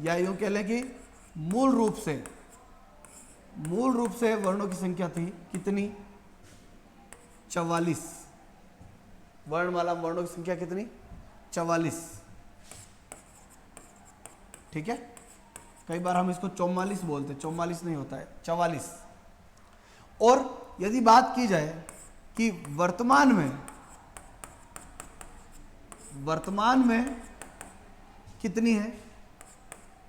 या यूं कह लें कि मूल रूप से वर्णों की संख्या थी कितनी? 44। वर्णमाला में वर्णों की संख्या कितनी? 44, ठीक है। कई बार हम इसको 44 बोलते हैं, 44 नहीं होता है, 44। और यदि बात की जाए कि वर्तमान में कितनी है,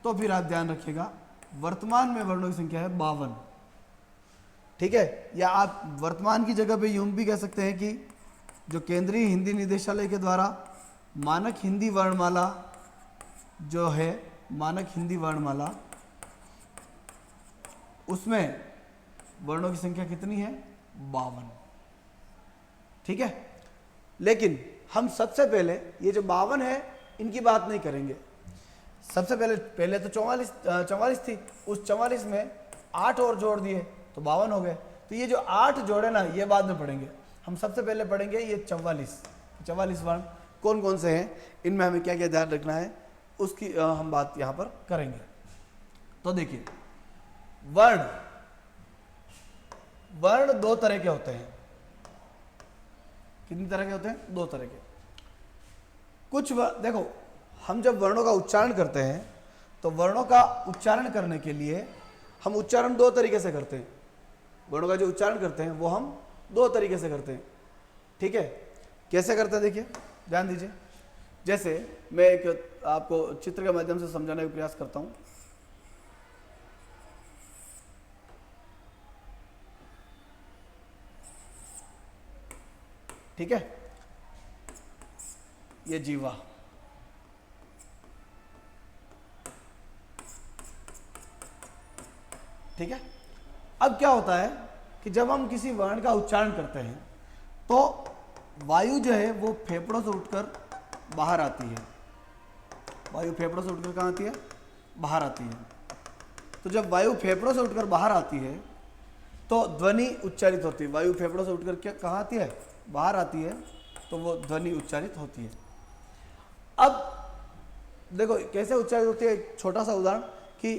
तो फिर आप ध्यान रखिएगा, वर्तमान में वर्णों की संख्या है 52, ठीक है। या आप वर्तमान की जगह पे यूं भी कह सकते हैं कि जो केंद्रीय हिंदी निदेशालय के द्वारा मानक हिंदी वर्णमाला जो है, मानक हिंदी वर्णमाला, उसमें वर्णों की संख्या कितनी है? 52, ठीक है। लेकिन हम सबसे पहले ये जो 52 है इनकी बात नहीं करेंगे। सबसे पहले तो 44 थी, उस 44 में 8 और जोड़ दिए तो 52 हो गए। तो ये जो 8 जोड़े ना, ये बाद में पढ़ेंगे। हम सबसे पहले पढ़ेंगे ये 44 वर्ण कौन कौन से हैं, इनमें हमें क्या क्या ध्यान रखना है, उसकी हम बात यहाँ पर करेंगे। तो देखिए, वर्ण 2 तरह के होते हैं। कितनी तरह के होते हैं? 2 तरह के। देखो, हम जब वर्णों का उच्चारण करते हैं तो वर्णों का उच्चारण करने के लिए हम उच्चारण 2 तरीके से करते हैं। वर्णों का जो उच्चारण करते हैं वो हम 2 तरीके से करते हैं, ठीक है। कैसे करते हैं देखिए, ध्यान दीजिए। जैसे मैं एक आपको चित्र के माध्यम से समझाने का प्रयास करता हूं। ठीक है, ये जीवा, ठीक है। अब क्या होता है कि जब हम किसी वर्ण का उच्चारण करते हैं तो वायु जो है वो फेफड़ों से उठकर बाहर आती है। वायु फेफड़ों से उठकर कहाँ आती है? बाहर आती है। तो जब वायु फेफड़ों से उठकर बाहर आती है तो ध्वनि उच्चारित होती है। वायु फेफड़ों से उठकर क्या कहाँ आती है? बाहर आती है, तो वो ध्वनि उच्चारित होती है। अब देखो कैसे उच्चारित होती है। एक छोटा सा उदाहरण कि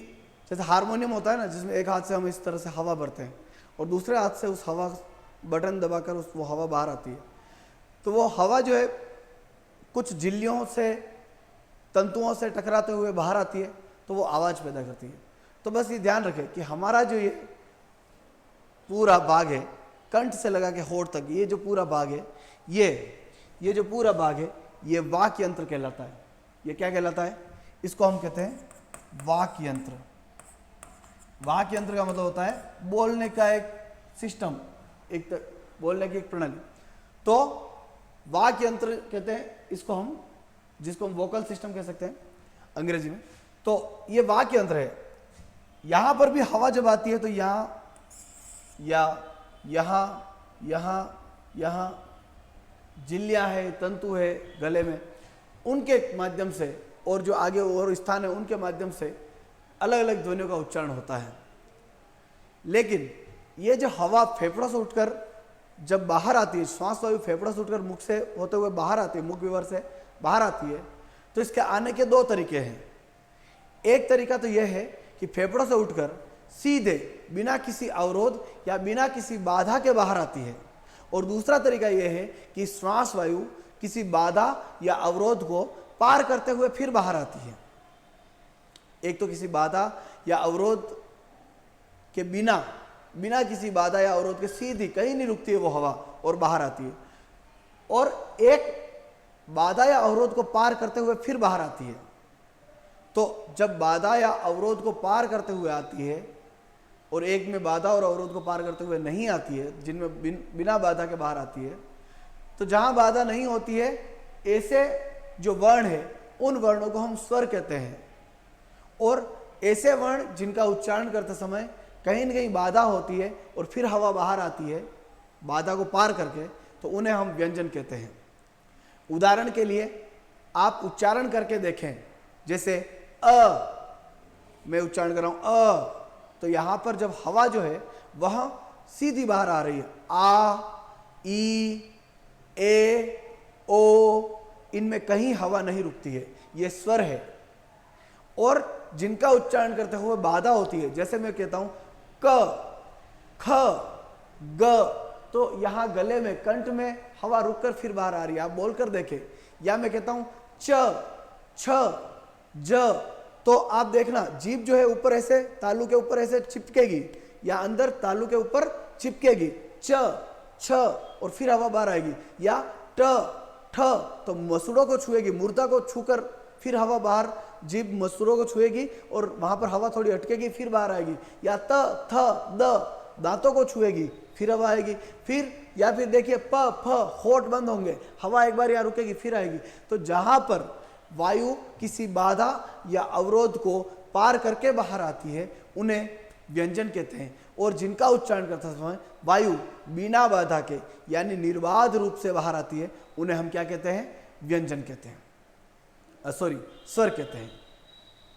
जैसे हारमोनियम होता है ना, जिसमें एक हाथ से हम इस तरह से हवा भरते हैं और दूसरे हाथ से उस हवा बटन दबाकर वो हवा बाहर आती है। तो वो हवा जो है कुछ झिल्लियों से, तंतुओं से टकराते हुए बाहर आती है, तो वो आवाज़ पैदा करती है। तो बस ये ध्यान रखें कि हमारा जो ये पूरा भाग है, कंठ से लगा के होठ तक, ये जो पूरा भाग है, ये जो पूरा भाग है, ये वाक् यंत्र कहलाता है। ये क्या कहलाता है? इसको हम कहते हैं वाक् यंत्र। वाक् यंत्र का मतलब होता है बोलने का एक सिस्टम, बोलने की एक प्रणाली। तो वाक् यंत्र कहते हैं इसको हम, जिसको हम वोकल सिस्टम कह सकते हैं अंग्रेजी में। तो ये वाक् यंत्र है। यहां पर भी हवा जब आती है तो यहाँ झिल्लियाँ है, तंतु है गले में, उनके माध्यम से और जो आगे और स्थान है उनके माध्यम से अलग अलग ध्वनियों का उच्चारण होता है। लेकिन ये जो हवा फेफड़ों से उठकर जब बाहर आती है, श्वास वायु फेफड़ों से उठकर मुख से होते हुए बाहर आती है, मुख विवर से बाहर आती है, तो इसके आने के 2 तरीके हैं। एक तरीका तो यह है कि फेफड़ों से उठकर सीधे बिना किसी अवरोध या बिना किसी बाधा के बाहर आती है। और दूसरा तरीका यह है कि श्वास वायु किसी बाधा या अवरोध को पार करते हुए फिर बाहर आती है। एक तो किसी बाधा या अवरोध के बिना किसी बाधा या अवरोध के सीधी कहीं नहीं रुकती है वो हवा और बाहर आती है, और एक बाधा या अवरोध को पार करते हुए फिर बाहर आती है। तो जब बाधा या अवरोध को पार करते हुए आती है और एक में बाधा और अवरोध को पार करते हुए नहीं आती है, जिनमें बिना बाधा के बाहर आती है, तो जहां बाधा नहीं होती है ऐसे जो वर्ण है उन वर्णों को हम स्वर कहते हैं। और ऐसे वर्ण जिनका उच्चारण करते समय कहीं न कहीं बाधा होती है और फिर हवा बाहर आती है बाधा को पार करके, तो उन्हें हम व्यंजन कहते हैं। उदाहरण के लिए आप उच्चारण करके देखें, जैसे मैं उच्चारण कर रहा हूं तो यहां पर जब हवा जो है वह सीधी बाहर आ रही है, आ, ई, ए, ओ, इनमें कहीं हवा नहीं रुकती है, ये स्वर है। और जिनका उच्चारण करते हुए बाधा होती है, जैसे मैं कहता हूं क, ख, ग, तो यहां गले में कंठ में हवा रुककर फिर बाहर आ रही है, आप बोलकर देखें। या मैं कहता हूं च, छ, ज, तो आप देखना जीभ जो है ऊपर ऐसे तालू के ऊपर ऐसे चिपकेगी या अंदर तालू के ऊपर चिपकेगी, च, छ, और फिर हवा बाहर आएगी। या ट, ठ, तो मसूड़ों को छुएगी, मुर्दा को छूकर फिर हवा बाहर, जीभ मसूड़ों को छुएगी और वहां पर हवा थोड़ी अटकेगी फिर बाहर आएगी। या त, थ, द, दांतों को छुएगी फिर हवा आएगी। फिर या फिर देखिए प, फ, होठ बंद होंगे, हवा एक बार यहाँ रुकेगी फिर आएगी। तो जहां पर वायु किसी बाधा या अवरोध को पार करके बाहर आती है उन्हें व्यंजन कहते हैं। और जिनका उच्चारण करते समय वायु बिना बाधा के यानी निर्बाध रूप से बाहर आती है उन्हें हम क्या कहते हैं? व्यंजन कहते हैं, स्वर कहते हैं।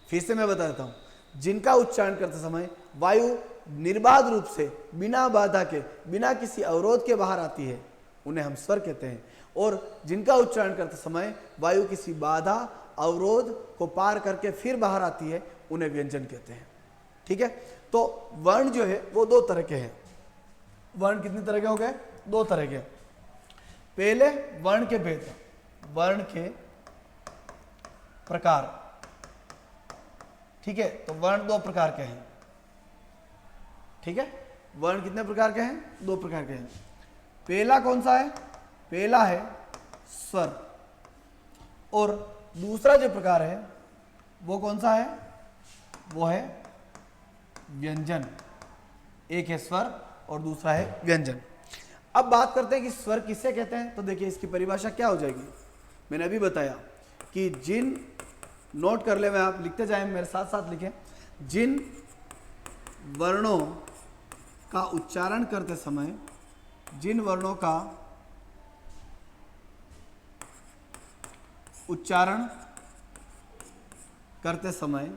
फिर से मैं बता देता हूं, जिनका उच्चारण करते समय वायु निर्बाध रूप से बिना बाधा के बिना किसी अवरोध के बाहर आती है उन्हें हम स्वर कहते हैं। और जिनका उच्चारण करते समय वायु किसी बाधा अवरोध को पार करके फिर बाहर आती है उन्हें व्यंजन कहते हैं। ठीक है, तो वर्ण जो है वो दो तरह के हैं। वर्ण कितने तरह के हो गए? दो तरह के। पहले वर्ण के भेद, वर्ण के प्रकार। ठीक है, तो वर्ण दो प्रकार के हैं। ठीक है, वर्ण कितने प्रकार के हैं? दो प्रकार के हैं। पहला कौन सा है? पहला है स्वर, और दूसरा जो प्रकार है वो कौन सा है? वो है व्यंजन। एक है स्वर और दूसरा है व्यंजन। अब बात करते हैं कि स्वर किसे कहते हैं। तो देखिए इसकी परिभाषा क्या हो जाएगी। मैंने अभी बताया कि जिन, नोट कर ले, मैं आप लिखते जाएं, मेरे साथ साथ लिखें, जिन वर्णों का उच्चारण करते समय, जिन वर्णों का उच्चारण करते समय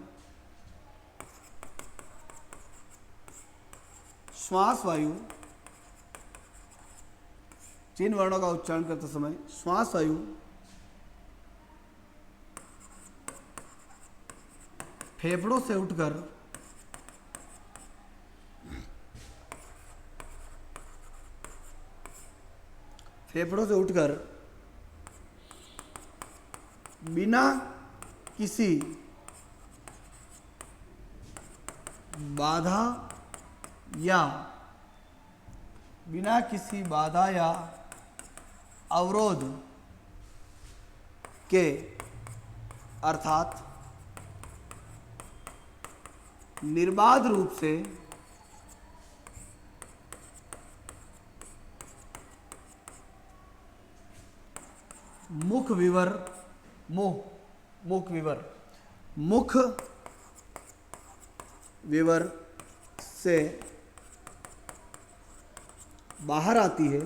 श्वास वायु, जिन वर्णों का उच्चारण करते समय श्वास वायु फेफड़ों से उठकर बिना किसी बाधा या अवरोध के, अर्थात निर्बाध रूप से मुख विवर से बाहर आती है,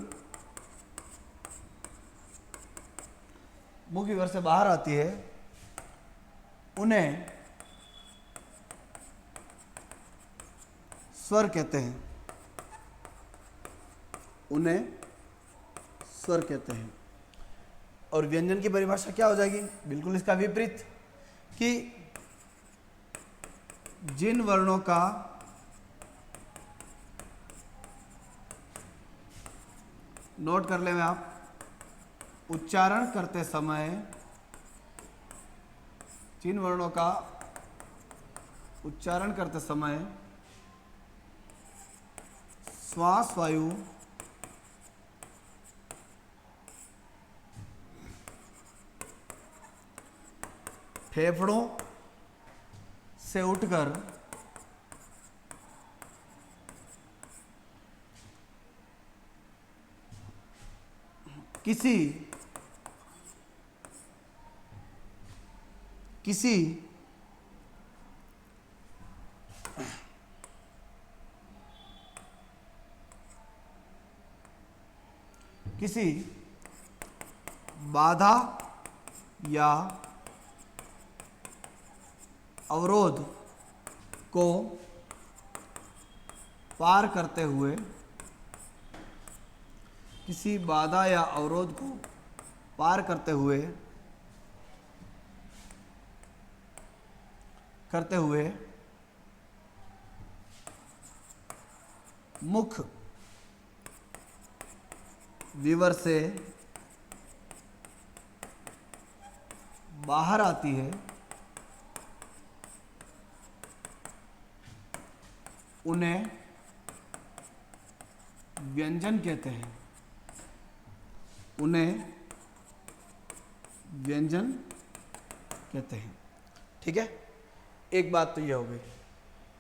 मुख विवर से बाहर आती है, उन्हें स्वर कहते हैं। उन्हें स्वर कहते हैं। और व्यंजन की परिभाषा क्या हो जाएगी? बिल्कुल इसका विपरीत, कि जिन वर्णों का नोट कर लें आप, उच्चारण करते समय जिन वर्णों का उच्चारण करते समय श्वास वायु फेफड़ों से उठकर किसी बाधा या अवरोध को पार करते हुए, किसी बाधा या अवरोध को पार करते हुए मुख विवर से बाहर आती है, उन्हें व्यंजन कहते हैं। उन्हें व्यंजन कहते हैं। ठीक है, एक बात तो यह हो गई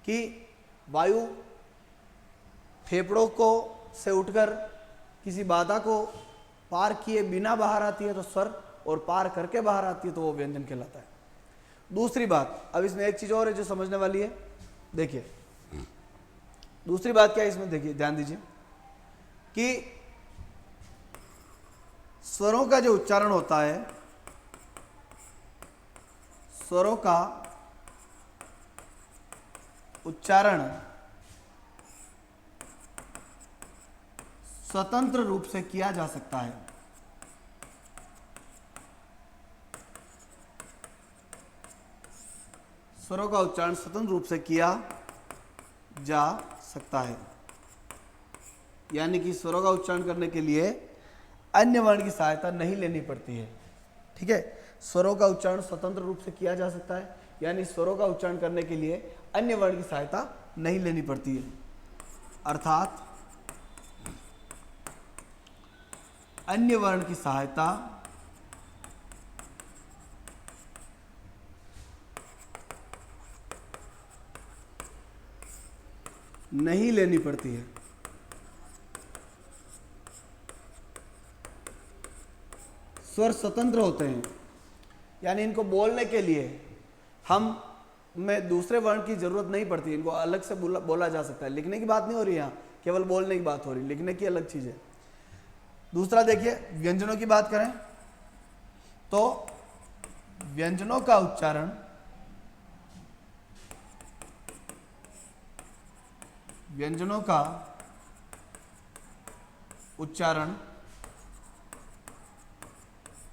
कि वायु फेफड़ों को से उठकर किसी बाधा को पार किए बिना बाहर आती है तो स्वर, और पार करके बाहर आती है तो वो व्यंजन कहलाता है। दूसरी बात, अब इसमें एक चीज और है जो समझने वाली है। देखिए दूसरी बात क्या है इसमें, देखिए ध्यान दीजिए कि स्वरों का जो उच्चारण होता है, स्वरों का उच्चारण स्वतंत्र रूप से किया जा सकता है। स्वरों का उच्चारण स्वतंत्र रूप से किया जा सकता है, यानी कि स्वरों का उच्चारण करने के लिए अन्य वर्ण की सहायता नहीं लेनी पड़ती है। ठीक है, स्वरों का उच्चारण स्वतंत्र रूप से किया जा सकता है, यानी स्वरों का उच्चारण करने के लिए अन्य वर्ण की सहायता नहीं लेनी पड़ती है। अर्थात अन्य वर्ण की सहायता नहीं लेनी पड़ती है। स्वर स्वतंत्र होते हैं, यानी इनको बोलने के लिए हम में दूसरे वर्ण की जरूरत नहीं पड़ती, इनको अलग से बोला जा सकता है। लिखने की बात नहीं हो रही यहाँ, केवल बोलने की बात हो रही, लिखने की अलग चीज है। दूसरा देखिए, व्यंजनों की बात करें तो व्यंजनों का उच्चारण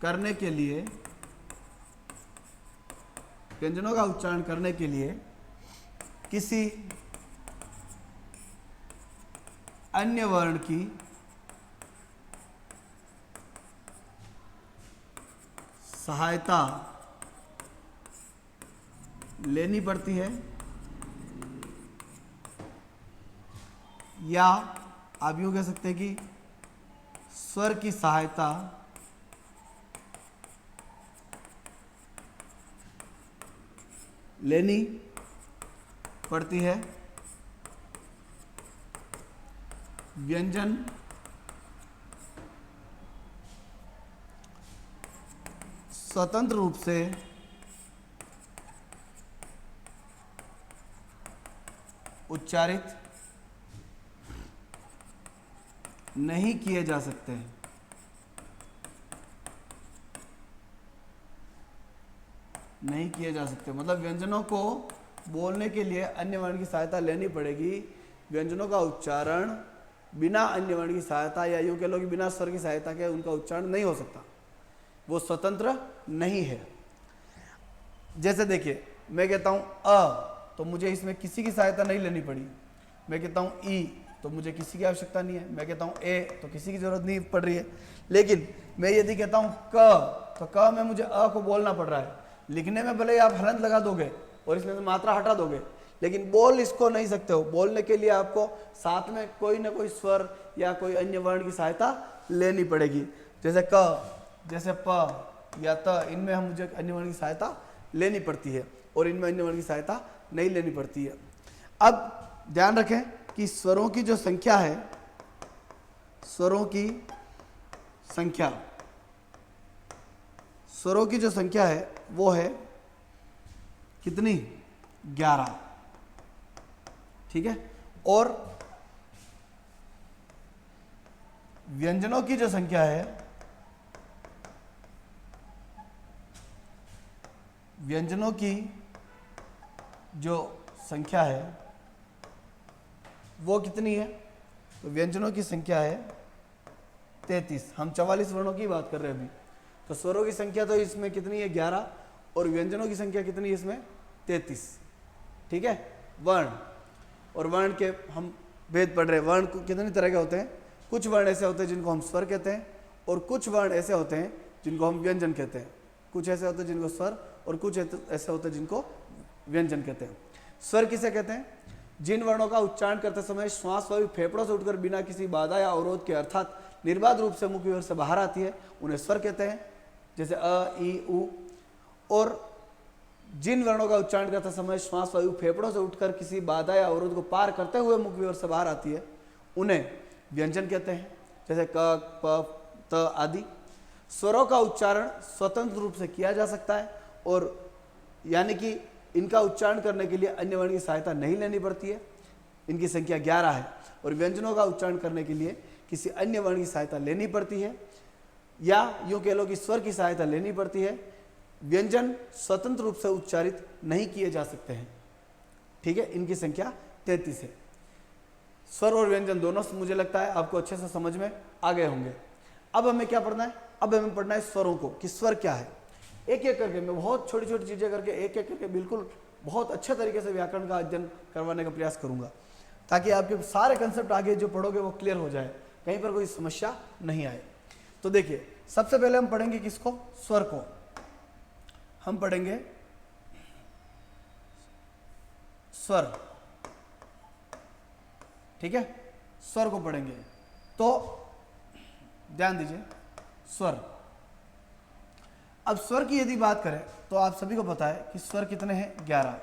करने के लिए, व्यंजनों का उच्चारण करने के लिए किसी अन्य वर्ण की सहायता लेनी पड़ती है, या आप यूं कह सकते हैं कि स्वर की सहायता लेनी पड़ती है। व्यंजन स्वतंत्र रूप से उच्चारित नहीं किए जा सकते हैं। नहीं किए जा सकते मतलब व्यंजनों को बोलने के लिए अन्य वर्ण की सहायता लेनी पड़ेगी। व्यंजनों का उच्चारण बिना अन्य वर्ण की सहायता, या यूं कह लो कि बिना स्वर की सहायता के उनका उच्चारण नहीं हो सकता, वो स्वतंत्र नहीं है। जैसे देखिए, मैं कहता हूं अ, तो मुझे इसमें किसी की सहायता नहीं लेनी पड़ी। मैं कहता हूं ई, तो मुझे किसी की आवश्यकता नहीं है। मैं कहता हूँ ए तो किसी की जरूरत नहीं पड़ रही है। लेकिन मैं यदि कहता हूँ क, तो क में मुझे अ को बोलना पड़ रहा है। लिखने में भले आप हलंत लगा दोगे और इसमें से मात्रा हटा दोगे, लेकिन बोल इसको नहीं सकते हो। बोलने के लिए आपको साथ में कोई ना कोई स्वर या कोई अन्य वर्ण की सहायता लेनी पड़ेगी। जैसे क, जैसे प या त, इनमें हम मुझे अन्य वर्ण की सहायता लेनी पड़ती है और इनमें अन्य वर्ण की सहायता नहीं लेनी पड़ती है। अब ध्यान रखें कि स्वरों की जो संख्या है, स्वरों की जो संख्या है वो है कितनी? 11। ठीक है। और व्यंजनों की जो संख्या है, व्यंजनों की जो संख्या है वो कितनी है? तो व्यंजनों की संख्या है 33। हम 44 वर्णों की बात कर रहे हैं अभी। तो स्वरों की संख्या तो इसमें कितनी है? 11। और व्यंजनों की संख्या कितनी है इसमें? 33। ठीक है। वर्ण और वर्ण के हम भेद पढ़ रहे हैं। वर्ण कितनी तरह के होते हैं? कुछ वर्ण ऐसे होते हैं जिनको हम स्वर कहते हैं और कुछ वर्ण ऐसे होते हैं जिनको हम व्यंजन कहते हैं। कुछ ऐसे होते हैं जिनको स्वर और कुछ ऐसे होते हैं जिनको व्यंजन कहते हैं। स्वर किसे कहते हैं? जिन वर्णों का उच्चारण करते समय श्वास वायु फेफड़ों से उठकर बिना किसी बाधा या अवरोध के अर्थात निर्बाध रूप से मुख विवर से बाहर आती है, उन्हें स्वर कहते हैं। जैसे अ, ई, उ। और जिन वर्णों का उच्चारण करते समय श्वास वायु फेफड़ों से उठकर किसी बाधा या अवरोध को पार करते हुए मुख विवर से बाहर आती है, उन्हें व्यंजन कहते हैं। जैसे क, प, त आदि। स्वरों का उच्चारण स्वतंत्र रूप से किया जा सकता है और यानी कि इनका उच्चारण करने के लिए अन्य वर्ण की सहायता नहीं लेनी पड़ती है। इनकी संख्या 11 है। और व्यंजनों का उच्चारण करने के लिए किसी अन्य वर्ण की सहायता लेनी पड़ती है, या यूँ कह लो कि स्वर की सहायता लेनी पड़ती है। व्यंजन स्वतंत्र रूप से उच्चारित नहीं किए जा सकते हैं। ठीक है। इनकी संख्या 33 है। स्वर और व्यंजन दोनों मुझे लगता है आपको अच्छे से समझ में आ गए होंगे। अब हमें क्या पढ़ना है? अब हमें पढ़ना है स्वरों को, कि स्वर क्या है। एक एक करके मैं बहुत छोटी छोटी चीज़ें करके एक एक करके बिल्कुल बहुत अच्छे तरीके से व्याकरण का अध्ययन करवाने का प्रयास करूंगा, ताकि आपके सारे कंसेप्ट आगे जो पढ़ोगे वो क्लियर हो जाए, कहीं पर कोई समस्या नहीं आए। तो देखिए, सबसे पहले हम पढ़ेंगे किसको? स्वर को। हम पढ़ेंगे स्वर। ठीक है। स्वर को पढ़ेंगे। तो ध्यान दीजिए, स्वर। अब स्वर की यदि बात करें तो आप सभी को पता है कि स्वर कितने हैं? 11।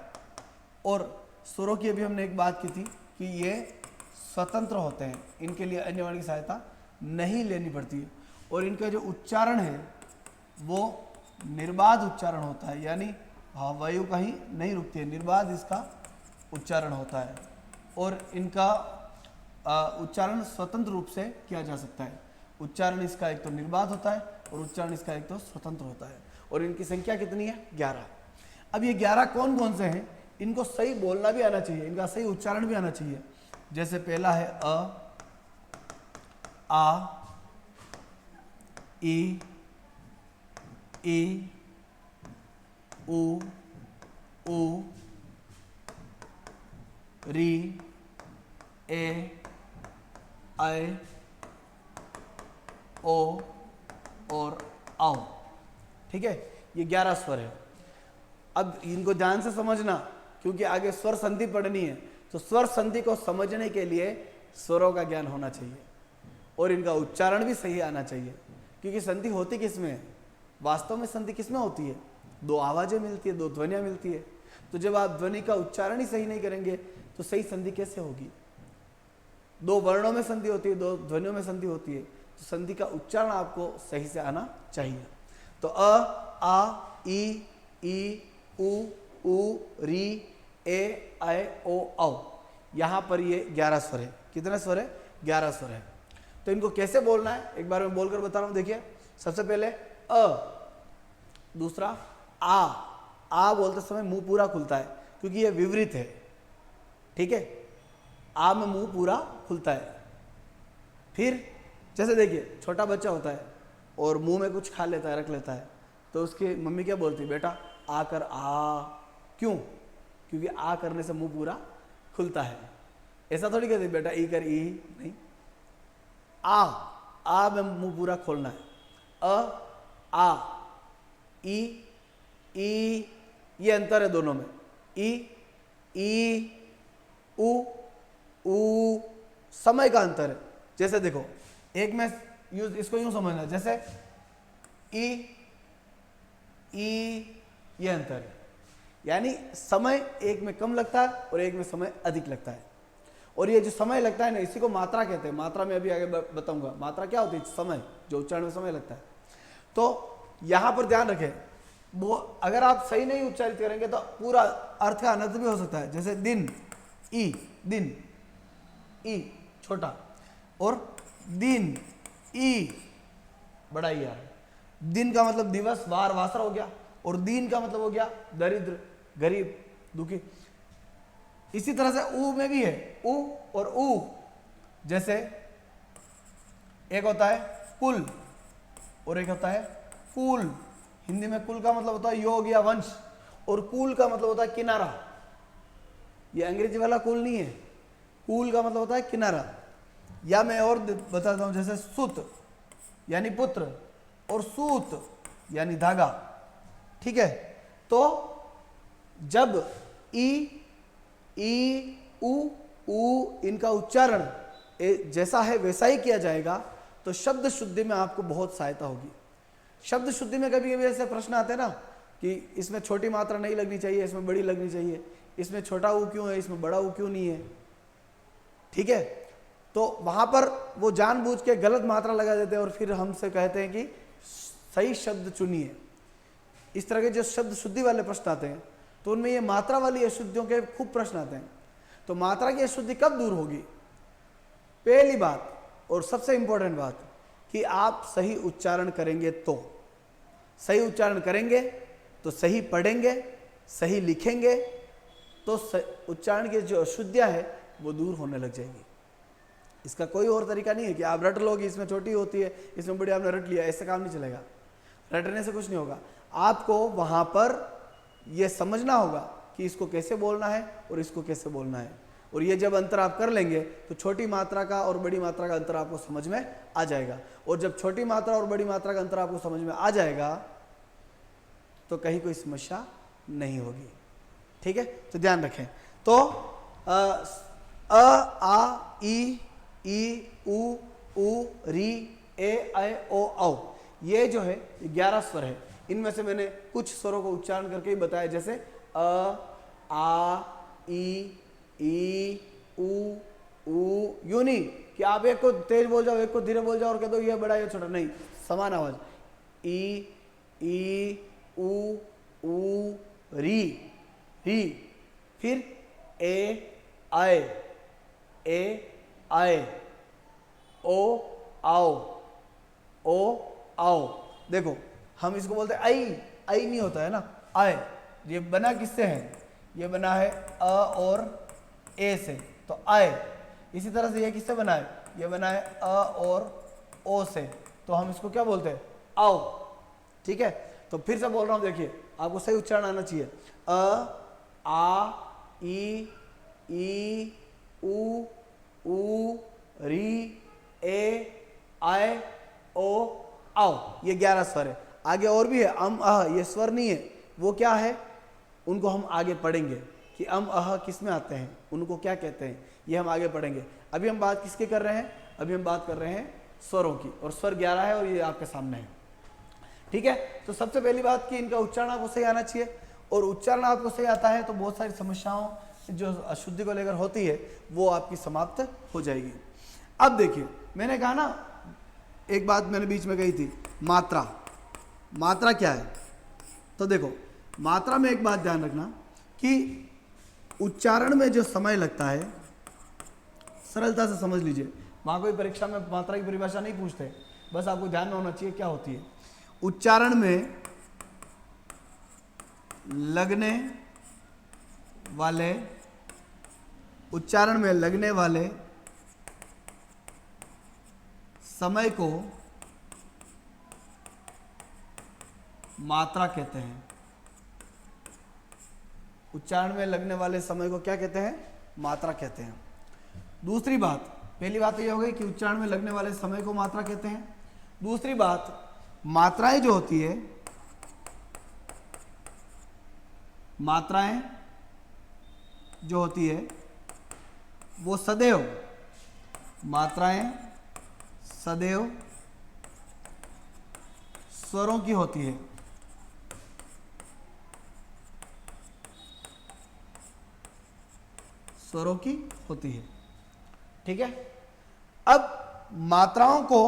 और स्वरों की अभी हमने एक बात की थी कि ये स्वतंत्र होते हैं, इनके लिए अन्य वर्ण की सहायता नहीं लेनी पड़ती है। और इनका जो उच्चारण है वो निर्बाध उच्चारण होता है, यानी वायु कहीं नहीं रुकती है, निर्बाध इसका उच्चारण होता है। और इनका उच्चारण स्वतंत्र रूप से किया जा सकता है। उच्चारण इसका एक तो निर्बाध होता है और उच्चारण इसका एक तो स्वतंत्र होता है। और इनकी संख्या कितनी है? 11। अब ये 11 कौन कौन से हैं? इनको सही बोलना भी आना चाहिए, इनका सही उच्चारण भी आना चाहिए। जैसे पहला है अ, आ, ई, उ, री, ए, ऐ, ओ और आओ। ठीक है। ये 11 स्वर है। अब इनको ध्यान से समझना, क्योंकि आगे स्वर संधि पढ़नी है। तो स्वर संधि को समझने के लिए स्वरों का ज्ञान होना चाहिए और इनका उच्चारण भी सही आना चाहिए। क्योंकि संधि होती किसमें है? वास्तव में संधि किसमें होती है? दो आवाजें मिलती है, दो ध्वनियां मिलती है। तो जब आप ध्वनि का उच्चारण ही सही नहीं करेंगे तो सही संधि कैसे होगी? दो वर्णों में संधि होती है, दो ध्वनियों में संधि होती है। तो संधि का उच्चारण आपको सही से आना चाहिए। तो अ, आ, ई, उ, री, ए, ऐ, ओ, औ। यहां पर ये 11 स्वर है। कितने स्वर है? 11 स्वर है। तो इनको कैसे बोलना है एक बार मैं बोलकर बता रहा हूं। देखिए, सबसे पहले अ, दूसरा आ बोलते समय मुंह पूरा खुलता है क्योंकि ये विवरित है। ठीक है। आ में मुंह पूरा खुलता है। फिर जैसे देखिए, छोटा बच्चा होता है और मुंह में कुछ खा लेता है, रख लेता है, तो उसकी मम्मी क्या बोलती है? बेटा आकर आ। क्यों? क्योंकि आ करने से मुंह पूरा खुलता है। ऐसा थोड़ी कहते बेटा ई कर, ई नहीं। आ में मुंह पूरा खोलना है। आ, ई, ये अंतर है दोनों में। ई, ऊ समय का अंतर है। जैसे देखो, एक में यूज इसको यूं समझना, जैसे ई, ये अंतर है, यानी समय एक में कम लगता है और एक में समय अधिक लगता है। और ये जो समय लगता है ना, इसी को मात्रा कहते हैं। मात्रा में अभी आगे बताऊंगा मात्रा क्या होती है, समय, जो उच्चारण में समय लगता है। तो यहां पर ध्यान रखें, वो अगर आप सही नहीं उच्चारित करेंगे तो पूरा अर्थ का अनर्थ भी हो सकता है। जैसे दिन, ई, दिन, ई छोटा, और दिन, ई बड़ा ई आ रहा है। दिन का मतलब दिवस, वार, वासर हो गया, और दीन का मतलब हो गया दरिद्र, गरीब, दुखी। इसी तरह से ऊ में भी है, ऊ और ऊ। जैसे एक होता है कुल और एक होता है कुल। हिंदी में कुल का मतलब होता है योग या वंश, और कुल का मतलब होता है किनारा। ये अंग्रेजी वाला कुल नहीं है, कुल का मतलब होता है किनारा। या मैं और बताता हूं, जैसे सुत यानी पुत्र, और सूत यानी धागा। ठीक है, तो जब ई, ऊ इनका उच्चारण जैसा है वैसा ही किया जाएगा तो शब्द शुद्धि में आपको बहुत सहायता होगी। शब्द शुद्धि में कभी कभी ऐसे प्रश्न आते हैं ना कि इसमें छोटी मात्रा नहीं लगनी चाहिए, इसमें बड़ी लगनी चाहिए, इसमें छोटा ऊ क्यों है, इसमें बड़ा ऊ क्यों नहीं है। ठीक है, तो वहां पर वो जानबूझ के गलत मात्रा लगा देते हैं और फिर हमसे कहते हैं कि सही शब्द चुनिए। इस तरह के जो शब्द शुद्धि वाले प्रश्न आते हैं तो उनमें ये मात्रा वाली अशुद्धियों के खूब प्रश्न आते हैं। तो मात्रा की अशुद्धि कब दूर होगी? पहली बात और सबसे इंपॉर्टेंट बात कि आप सही उच्चारण करेंगे तो। सही उच्चारण करेंगे तो सही पढ़ेंगे, सही लिखेंगे, तो उच्चारण की जो अशुद्धियां है वो दूर होने लग जाएगी। इसका कोई और तरीका नहीं है कि आप रट लोगे, इसमें छोटी होती है, इसमें बड़ी आपने रट लिया, ऐसा काम नहीं चलेगा। रटने से कुछ नहीं होगा। आपको वहां पर यह समझना होगा कि इसको कैसे बोलना है और इसको कैसे बोलना है। और ये जब अंतर आप कर लेंगे तो छोटी मात्रा का और बड़ी मात्रा का अंतर आपको समझ में आ जाएगा। और जब छोटी मात्रा और बड़ी मात्रा का अंतर आपको समझ में आ जाएगा तो कहीं कोई समस्या नहीं होगी। ठीक है, तो ध्यान रखें। तो आ, ई, ऊ, री, ए, ओ, औ, ये जो है 11 स्वर है। इनमें से मैंने कुछ स्वरों को उच्चारण करके ही बताया, जैसे आ, ई, ऊ, यूं नहीं कि आप एक को तेज बोल जाओ, एक को धीरे बोल जाओ और कह दो ये बड़ा ये छोटा, नहीं, समान आवाज। ई, ऊ, री, फिर ए, आए, ओ, आओ। देखो हम इसको बोलते हैं आई नहीं होता है ना, आए। ये बना किससे है? ये बना है अ और ए से, तो आए। इसी तरह से ये किससे बना है? ये बना है अ और ओ से, तो हम इसको क्या बोलते हैं? आओ। ठीक है, तो फिर से बोल रहा हूं, देखिए आपको सही उच्चारण आना चाहिए। आ, ई, ऊ, री, ए, आए, ओ, आओ। ये 11 स्वर है। आगे और भी है, अह, ये स्वर नहीं है, वो क्या है उनको हम आगे पढ़ेंगे कि अह किस में आते हैं, उनको क्या कहते हैं, ये हम आगे पढ़ेंगे। अभी हम बात किसकी कर रहे हैं? अभी हम बात कर रहे हैं स्वरों की, और स्वर 11 है और ये आपके सामने है। ठीक है, तो सबसे पहली बात कि इनका उच्चारण आपको सही आना चाहिए, और उच्चारण आपको सही आता है तो बहुत सारी समस्याओं जो अशुद्धि को लेकर होती है वो आपकी समाप्त हो जाएगी। अब देखिए, मैंने कहा ना, एक बात मैंने बीच में कही थी, मात्रा क्या है? तो देखो, मात्रा में एक बात ध्यान रखना कि उच्चारण में जो समय लगता है, सरलता से समझ लीजिए, वहां कोई परीक्षा में मात्रा की परिभाषा नहीं पूछते, बस आपको ध्यान में होना चाहिए क्या होती है। उच्चारण में लगने वाले समय को मात्रा कहते हैं। उच्चारण में लगने वाले समय को क्या कहते हैं? मात्रा कहते हैं। दूसरी बात, पहली बात तो ये हो गई कि उच्चारण में लगने वाले समय को मात्रा कहते हैं। दूसरी बात, मात्राएं जो होती है, मात्राएं जो होती है वो सदैव, मात्राएं सदैव स्वरों की होती है। स्वरों की होती है, ठीक है। अब मात्राओं को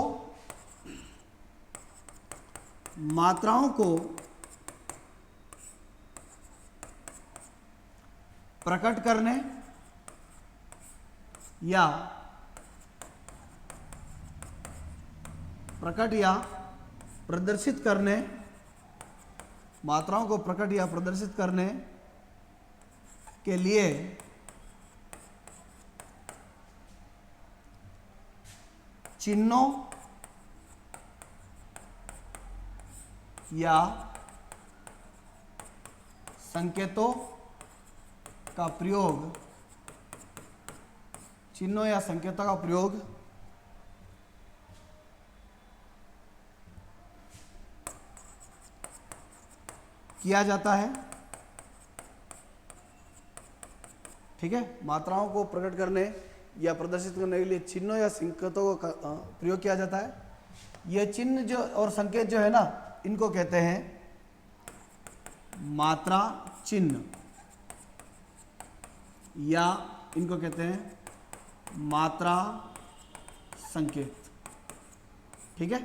प्रकट करने या प्रदर्शित करने, मात्राओं को प्रकट या प्रदर्शित करने के लिए चिन्हों या संकेतों का प्रयोग, चिन्हों या संकेतों का प्रयोग किया जाता है, ठीक है। मात्राओं को प्रकट करने या प्रदर्शित करने के लिए चिन्हों या संकेतों का प्रयोग किया जाता है। ये चिन्ह जो और संकेत जो है ना, इनको कहते हैं मात्रा चिन्ह, या इनको कहते हैं मात्रा संकेत, ठीक है।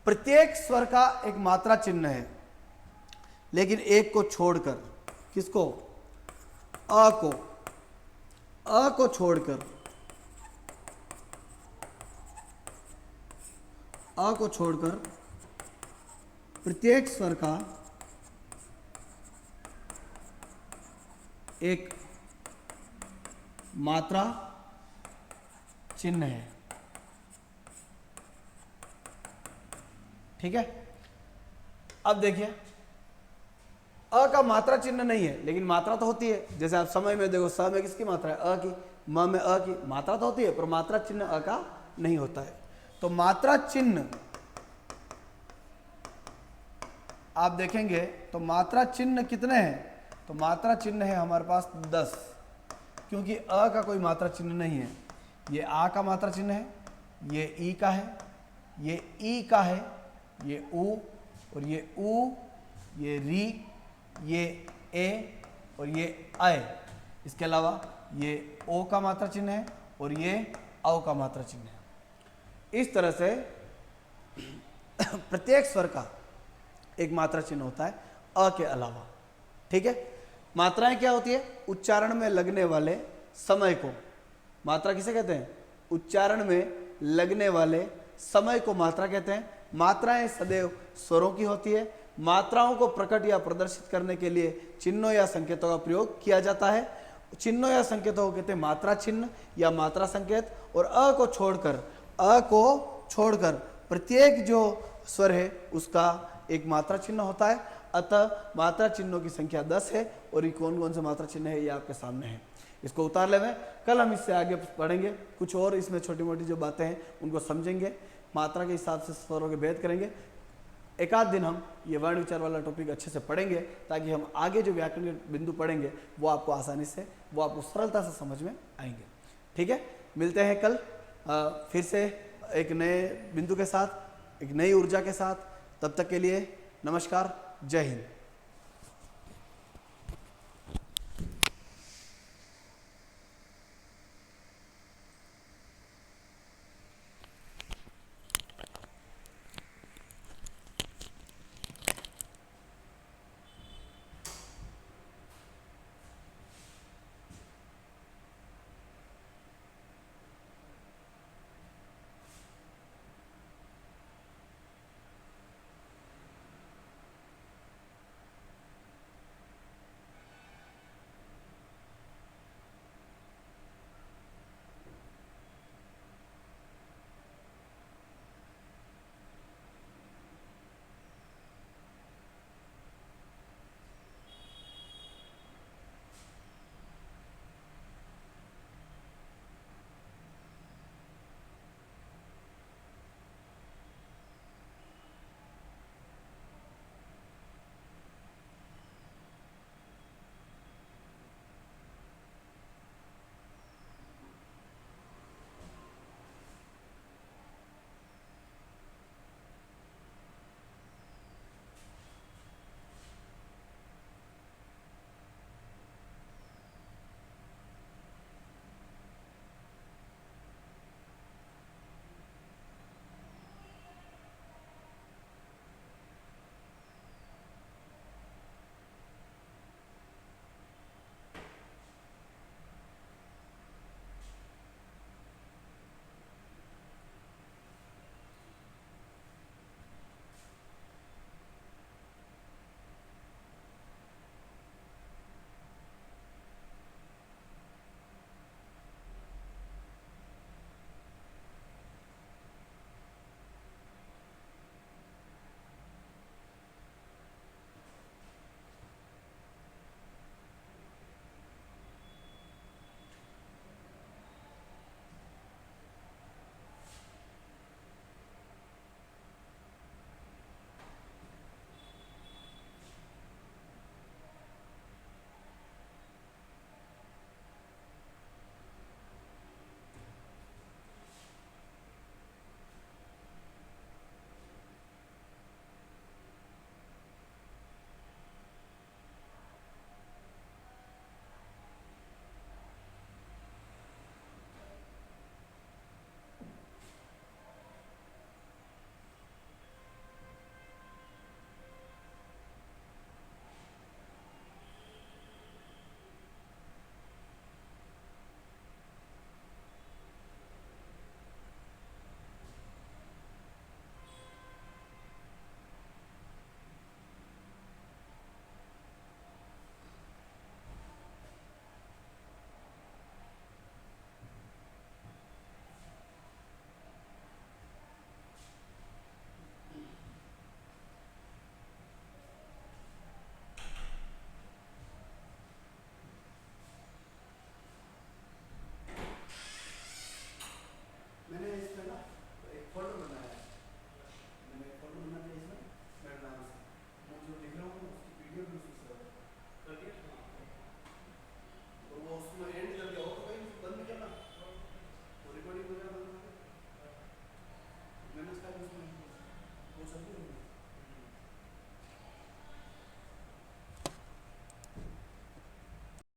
प्रत्येक स्वर का एक मात्रा चिन्ह है, लेकिन एक को छोड़कर, किसको? अ को छोड़कर, प्रत्येक स्वर का एक मात्रा चिन्ह है, ठीक है। अब देखिए, अ का मात्रा चिन्ह नहीं है, लेकिन मात्रा तो होती है। जैसे आप समय में देखो, स में किसकी मात्रा है? अ की। म में अ की मात्रा तो होती है, पर मात्रा चिन्ह अ का नहीं होता है। तो मात्रा चिन्ह आप देखेंगे तो मात्रा चिन्ह कितने हैं? तो मात्रा चिन्ह है हमारे पास 10, क्योंकि अ का कोई मात्रा चिन्ह नहीं है। ये आ का मात्रा चिन्ह है, ये ई का है, ये ई का है, ये ऊ, और ये ऊ, ये री, ये ए, और ये अय। इसके अलावा ये ओ का मात्रा चिन्ह है और ये औ का मात्रा चिन्ह है। इस तरह से प्रत्येक स्वर का एक मात्रा चिन्ह होता है अ के अलावा, ठीक है। मात्राएं क्या होती है? उच्चारण में लगने वाले समय को मात्रा किसे कहते हैं? उच्चारण में लगने वाले समय को मात्रा कहते हैं। मात्राएं सदैव स्वरों की होती है। मात्राओं को प्रकट या प्रदर्शित करने के लिए चिन्हों या संकेतों का प्रयोग किया जाता है। चिन्हों या संकेतों को कहते हैं मात्रा चिन्ह या मात्रा संकेत। और अ को छोड़कर प्रत्येक जो स्वर है उसका एक मात्रा चिन्ह होता है। अतः मात्रा चिन्हों की संख्या 10 है, और ये कौन कौन से मात्रा चिन्ह है ये आपके सामने है। इसको उतार ले में, कल हम इससे आगे पढ़ेंगे, कुछ और इसमें छोटी मोटी जो बातें हैं उनको समझेंगे, मात्रा के हिसाब से स्वरों के भेद करेंगे। एक आध दिन हम ये वर्ण विचार वाला टॉपिक अच्छे से पढ़ेंगे, ताकि हम आगे जो व्याकरण के बिंदु पढ़ेंगे वो आपको आसानी से, वो आपको सरलता से समझ में आएंगे, ठीक है। मिलते हैं कल फिर से एक नए बिंदु के साथ, एक नई ऊर्जा के साथ। तब तक के लिए नमस्कार, जय हिंद।